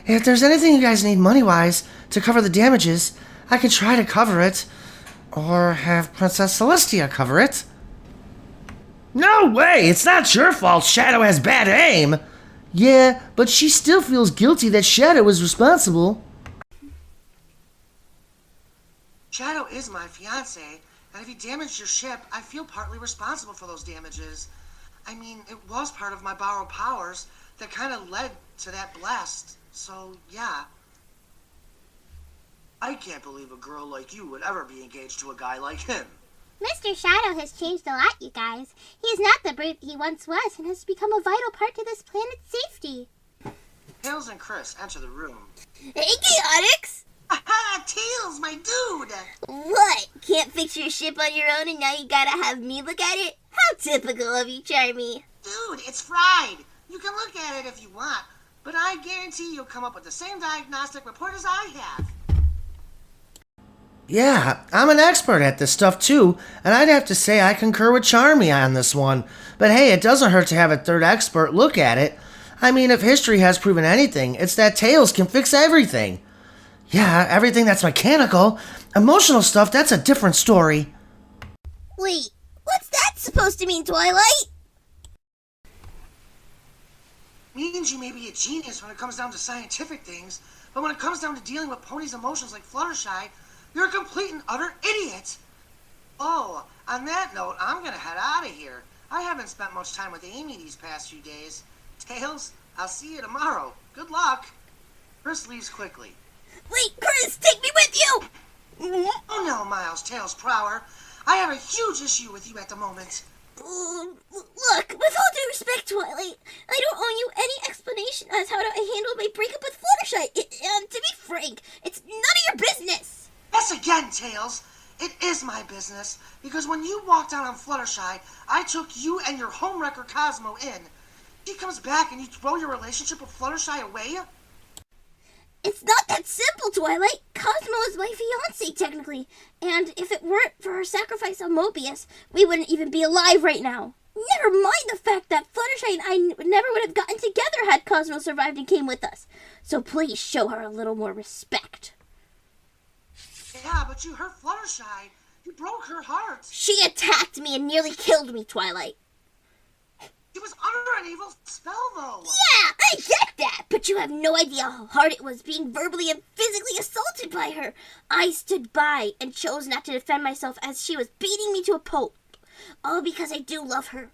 If there's anything you guys need money-wise to cover the damages, I can try to cover it. Or have Princess Celestia cover it. No way! It's not your fault Shadow has bad aim! Yeah, but she still feels guilty that Shadow was responsible. Shadow is my fiancé, and if he damaged your ship, I feel partly responsible for those damages. I mean, it was part of my borrowed powers that kind of led to that blast, so yeah. I can't believe a girl like you would ever be engaged to a guy like him. Mr. Shadow has changed a lot, you guys. He is not the brute he once was and has become a vital part to this planet's safety. Tails and Chris enter the room. Hey, Chaotix! Aha! Tails, my dude! What? Can't fix your ship on your own and now you gotta have me look at it? How typical of you, Charmy. Dude, it's fried. You can look at it if you want, but I guarantee you'll come up with the same diagnostic report as I have. Yeah, I'm an expert at this stuff too, and I'd have to say I concur with Charmy on this one. But hey, it doesn't hurt to have a third expert look at it. I mean, if history has proven anything, it's that Tails can fix everything. Yeah, everything that's mechanical. Emotional stuff, that's a different story. Wait, what's that supposed to mean, Twilight? Means you may be a genius when it comes down to scientific things, but when it comes down to dealing with Pony's emotions like Fluttershy, you're a complete and utter idiot. Oh, on that note, I'm gonna head out of here. I haven't spent much time with Amy these past few days. Tails, I'll see you tomorrow. Good luck. Chris leaves quickly. Wait, Chris, take me with you! Oh no, Miles, Tails Prower. I have a huge issue with you at the moment. Look, with all due respect, Twilight, I don't owe you any explanation as how to handle my breakup with Fluttershy. And to be frank, it's none of your business. Yes, again, Tails. It is my business, because when you walked out on Fluttershy, I took you and your homewrecker Cosmo in. She comes back and you throw your relationship with Fluttershy away? It's not that simple, Twilight. Cosmo is my fiancé, technically. And if it weren't for her sacrifice on Mobius, we wouldn't even be alive right now. Never mind the fact that Fluttershy and I never would have gotten together had Cosmo survived and came with us. So please show her a little more respect. Yeah, but you hurt Fluttershy. You broke her heart. She attacked me and nearly killed me, Twilight. She was under an evil spell, though. Yeah, I get that. But you have no idea how hard it was being verbally and physically assaulted by her. I stood by and chose not to defend myself as she was beating me to a pulp. All because I do love her.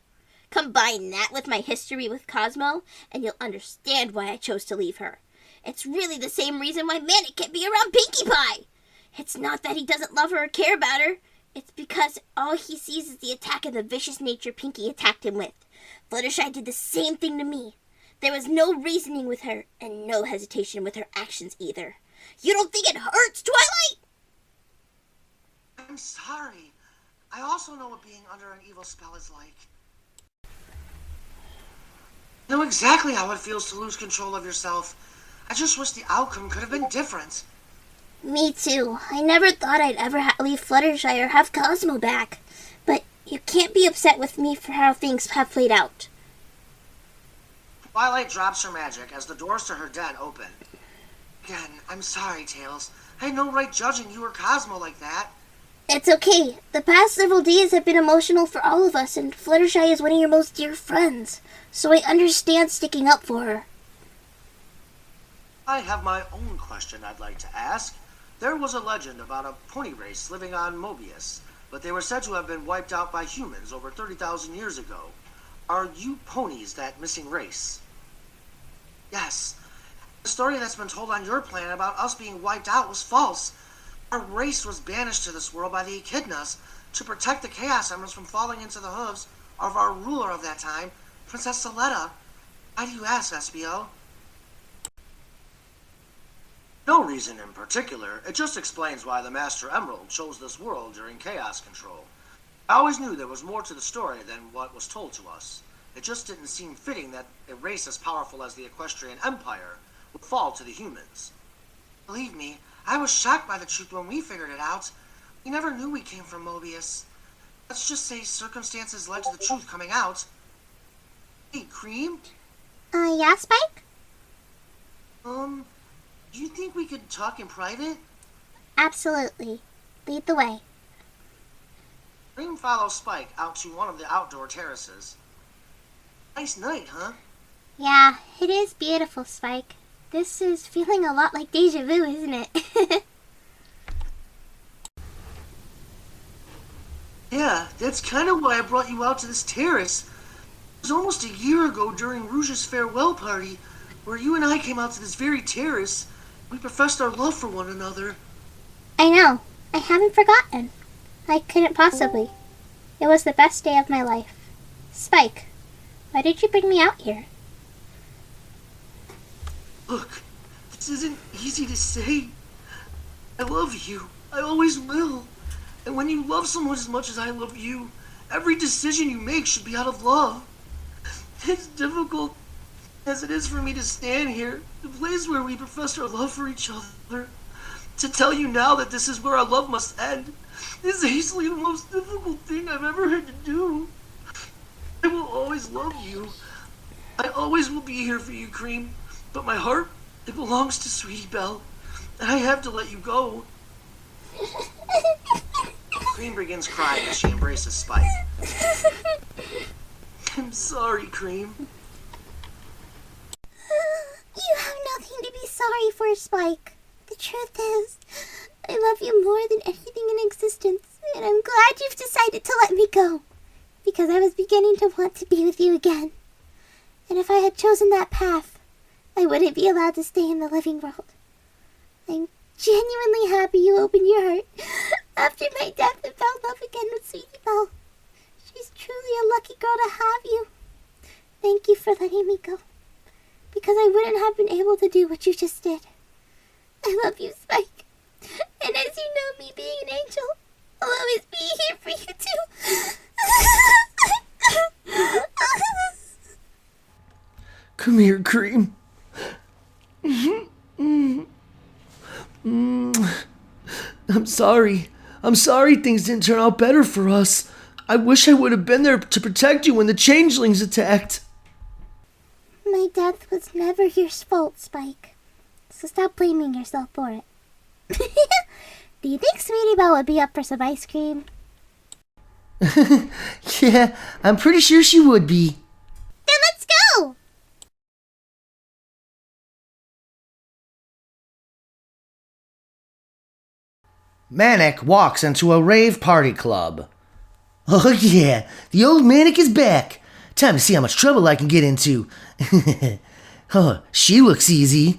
Combine that with my history with Cosmo, and you'll understand why I chose to leave her. It's really the same reason why Manic can't be around Pinkie Pie. It's not that he doesn't love her or care about her. It's because all he sees is the attack of the vicious nature Pinkie attacked him with. Fluttershy did the same thing to me. There was no reasoning with her, and no hesitation with her actions either. You don't think it hurts, Twilight? I'm sorry. I also know what being under an evil spell is like. I know exactly how it feels to lose control of yourself. I just wish the outcome could have been different. Me too. I never thought I'd ever leave Fluttershy or have Cosmo back. But you can't be upset with me for how things have played out. Twilight drops her magic as the doors to her den open. Again, I'm sorry, Tails. I had no right judging you or Cosmo like that. It's okay. The past several days have been emotional for all of us, and Fluttershy is one of your most dear friends. So I understand sticking up for her. I have my own question I'd like to ask. There was a legend about a pony race living on Mobius, but they were said to have been wiped out by humans over 30,000 years ago. Are you ponies that missing race? Yes. The story that's been told on your planet about us being wiped out was false. Our race was banished to this world by the Echidnas to protect the Chaos Emeralds from falling into the hooves of our ruler of that time, Princess Soletta. Why do you ask, SBO? No reason in particular. It just explains why the Master Emerald chose this world during Chaos Control. I always knew there was more to the story than what was told to us. It just didn't seem fitting that a race as powerful as the Equestrian Empire would fall to the humans. Believe me, I was shocked by the truth when we figured it out. We never knew we came from Mobius. Let's just say circumstances led to the truth coming out. Hey, Cream? Yeah, Spike? Do you think we could talk in private? Absolutely. Lead the way. Cream follows Spike out to one of the outdoor terraces. Nice night, huh? Yeah, it is beautiful, Spike. This is feeling a lot like deja vu, isn't it? Yeah, that's kind of why I brought you out to this terrace. It was almost a year ago during Rouge's farewell party, where you and I came out to this very terrace. We professed our love for one another. I know. I haven't forgotten. I couldn't possibly. It was the best day of my life. Spike, why did you bring me out here? Look, this isn't easy to say. I love you. I always will. And when you love someone as much as I love you, every decision you make should be out of love. It's difficult as it is for me to stand here, the place where we professed our love for each other, to tell you now that this is where our love must end. Is easily the most difficult thing I've ever had to do. I will always love you. I always will be here for you, Cream. But my heart, it belongs to Sweetie Belle. And I have to let you go. Cream begins crying as she embraces Spike. I'm sorry, Cream. You have nothing to be sorry for, Spike. The truth is, I love you more than anything in existence, and I'm glad you've decided to let me go, because I was beginning to want to be with you again. And if I had chosen that path, I wouldn't be allowed to stay in the living world. I'm genuinely happy you opened your heart after my death and found love again with Sweetie Belle. She's truly a lucky girl to have you. Thank you for letting me go, because I wouldn't have been able to do what you just did. I love you, Spike. And as you know, me being an angel, I'll always be here for you too. Come here, Cream. I'm sorry. I'm sorry things didn't turn out better for us. I wish I would have been there to protect you when the changelings attacked. My death was never your fault, Spike. So stop blaming yourself for it. Do you think Sweetie Belle would be up for some ice cream? Yeah, I'm pretty sure she would be. Then let's go! Manic walks into a rave party club. Oh yeah, the old Manic is back. Time to see how much trouble I can get into. Oh, she looks easy.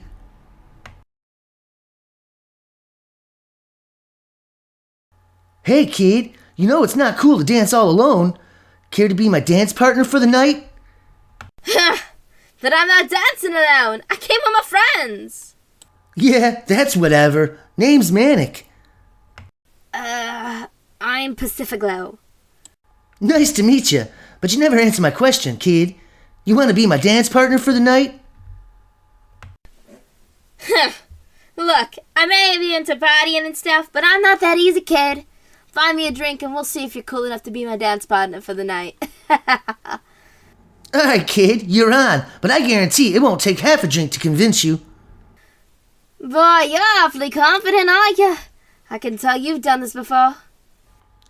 Hey, kid, you know it's not cool to dance all alone. Care to be my dance partner for the night? But I'm not dancing alone. I came with my friends. Yeah, that's whatever. Name's Manic. I'm Pacificlo. Nice to meet you, but you never answer my question, kid. You want to be my dance partner for the night? Look, I may be into partying and stuff, but I'm not that easy, kid. Find me a drink and we'll see if you're cool enough to be my dance partner for the night. Alright, kid, you're on, but I guarantee it won't take half a drink to convince you. Boy, you're awfully confident, aren't you? I can tell you've done this before.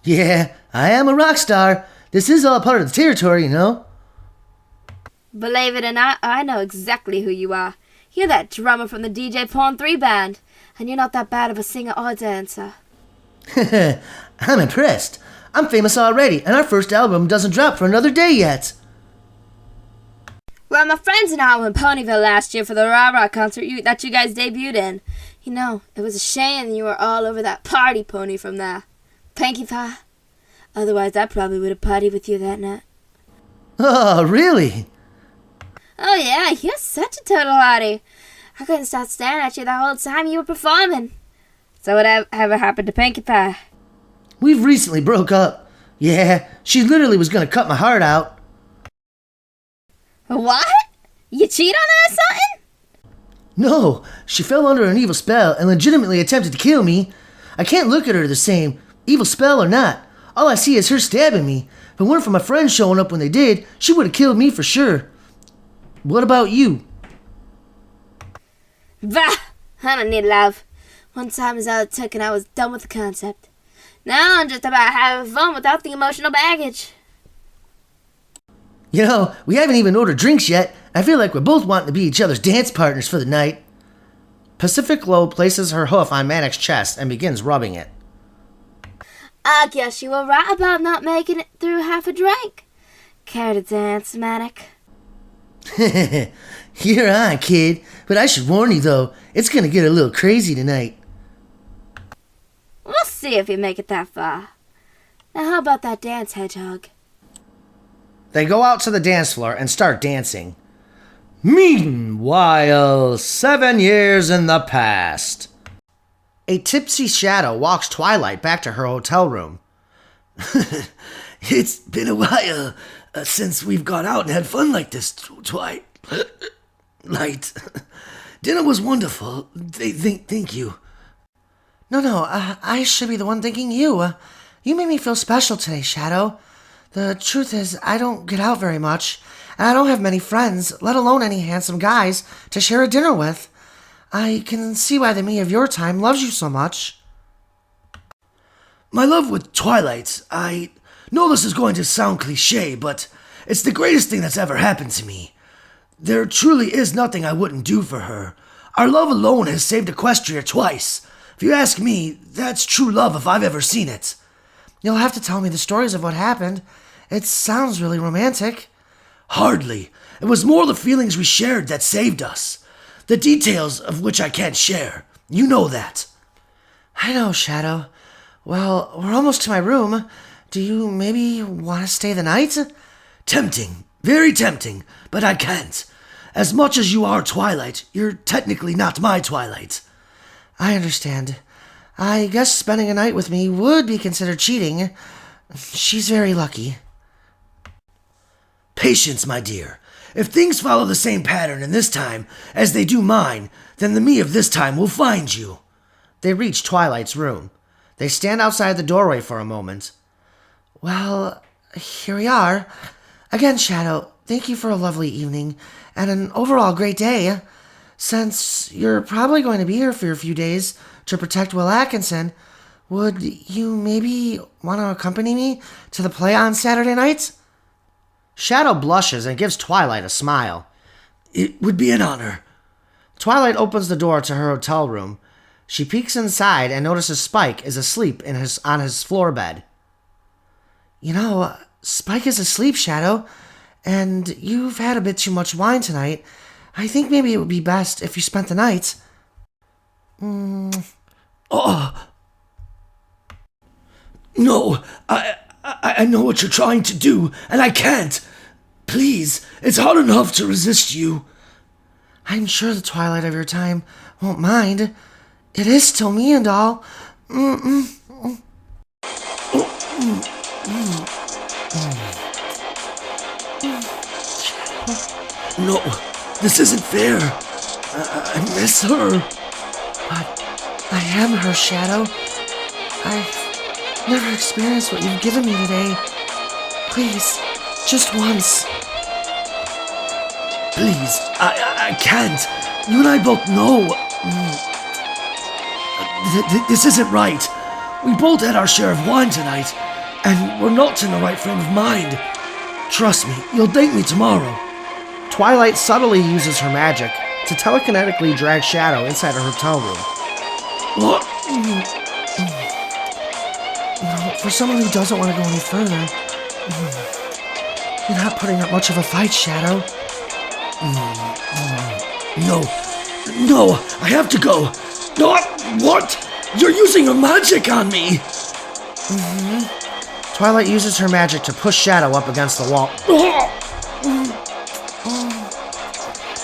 Yeah, I am a rock star. This is all part of the territory, you know. Believe it or not, I know exactly who you are. You're that drummer from the DJ Porn 3 band, and you're not that bad of a singer or dancer. I'm impressed. I'm famous already, and our first album doesn't drop for another day yet. Well, my friends and I were in Ponyville last year for the Rah Rah concert that you guys debuted in. You know, it was a shame you were all over that party pony from there. Pinkie Pie. Otherwise, I probably would have partied with you that night. Oh, really? Oh yeah, you're such a total hottie. I couldn't stop staring at you the whole time you were performing. So whatever happened to Pinkie Pie? We've recently broke up. Yeah, she literally was gonna cut my heart out. What? You cheat on her or something? No, she fell under an evil spell and legitimately attempted to kill me. I can't look at her the same, evil spell or not. All I see is her stabbing me. If it weren't for my friends showing up when they did, she would have killed me for sure. What about you? Bah! I don't need love. One time is all it took and I was done with the concept. Now I'm just about having fun without the emotional baggage. You know, we haven't even ordered drinks yet. I feel like we're both wanting to be each other's dance partners for the night. Pacific Glow places her hoof on Manic's chest and begins rubbing it. I guess you were right about not making it through half a drink. Care to dance, Manic? You're on, kid. But I should warn you, though, it's gonna get a little crazy tonight. We'll see if you make it that far. Now how about that dance, Hedgehog? They go out to the dance floor and start dancing. Meanwhile, 7 years in the past. A tipsy Shadow walks Twilight back to her hotel room. It's been a while since we've gone out and had fun like this, Twilight. Dinner was wonderful. Thank you. No, I should be the one thanking you. You made me feel special today, Shadow. The truth is, I don't get out very much, and I don't have many friends, let alone any handsome guys, to share a dinner with. I can see why the me of your time loves you so much. My love with Twilight, I know this is going to sound cliche, but it's the greatest thing that's ever happened to me. There truly is nothing I wouldn't do for her. Our love alone has saved Equestria twice. If you ask me, that's true love if I've ever seen it. You'll have to tell me the stories of what happened. It sounds really romantic. Hardly. It was more the feelings we shared that saved us. The details of which I can't share. You know that. I know, Shadow. Well, we're almost to my room. Do you maybe want to stay the night? Tempting. Very tempting. But I can't. As much as you are Twilight, you're technically not my Twilight. I understand. I guess spending a night with me would be considered cheating. She's very lucky. Patience, my dear. If things follow the same pattern in this time as they do mine, then the me of this time will find you. They reach Twilight's room. They stand outside the doorway for a moment. Well, here we are. Again, Shadow, thank you for a lovely evening and an overall great day. Since you're probably going to be here for a few days to protect Will Atkinson, would you maybe want to accompany me to the play on Saturday night? Shadow blushes and gives Twilight a smile. It would be an honor. Twilight opens the door to her hotel room. She peeks inside and notices Spike is asleep on his floor bed. You know, Spike is asleep, Shadow, And you've had a bit too much wine tonight. I think maybe it would be best if you spent the night. Oh. No, I know what you're trying to do, and I can't. Please, it's hard enough to resist you. I'm sure the twilight of your time won't mind. It is still me and all. No, this isn't fair. I miss her. But I am her shadow. I've never experienced what you've given me today. Please, just once. Please, I can't. You and I both know. This isn't right. We both had our share of wine tonight, and we're not in the right frame of mind. Trust me, you'll thank me tomorrow. Twilight subtly uses her magic to telekinetically drag Shadow inside her hotel room. What? No, for someone who doesn't want to go any further, you're not putting up much of a fight, Shadow. No, I have to go. No, what? You're using your magic on me. Twilight uses her magic to push Shadow up against the wall.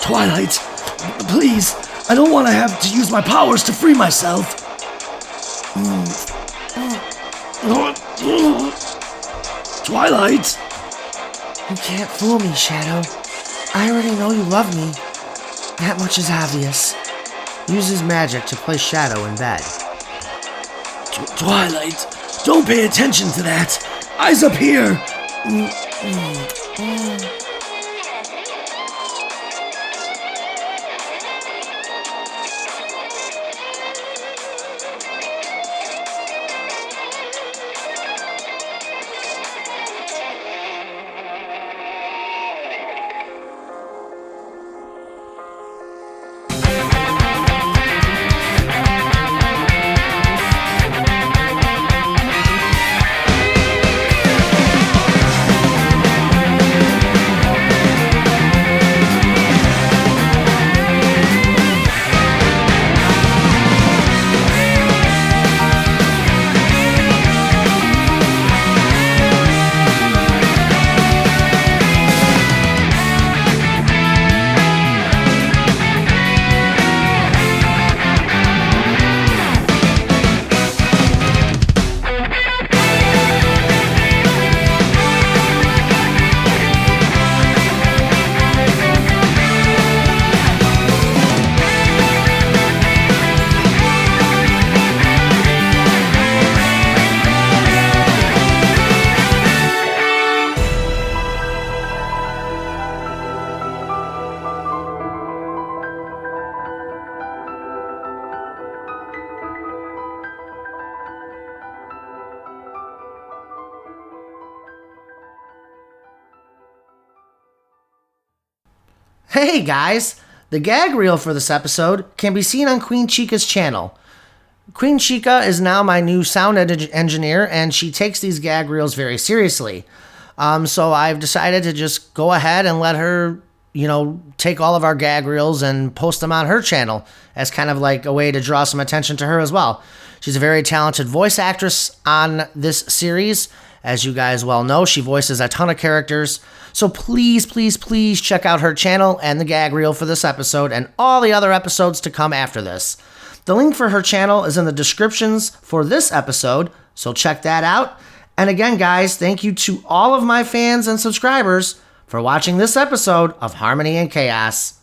Twilight, please, I don't want to have to use my powers to free myself. Twilight? You can't fool me, Shadow. I already know you love me. That much is obvious. Uses magic to place Shadow in bed. Twilight, don't pay attention to that. Eyes up here. Hey guys! The gag reel for this episode can be seen on Queen Chica's channel. Queen Chica is now my new sound engineer, and she takes these gag reels very seriously. So I've decided to just go ahead and let her, take all of our gag reels and post them on her channel as kind of like a way to draw some attention to her as well. She's a very talented voice actress on this series. As you guys well know, she voices a ton of characters. So please, please, please check out her channel and the gag reel for this episode and all the other episodes to come after this. The link for her channel is in the descriptions for this episode, so check that out. And again, guys, thank you to all of my fans and subscribers for watching this episode of Harmony and Chaos.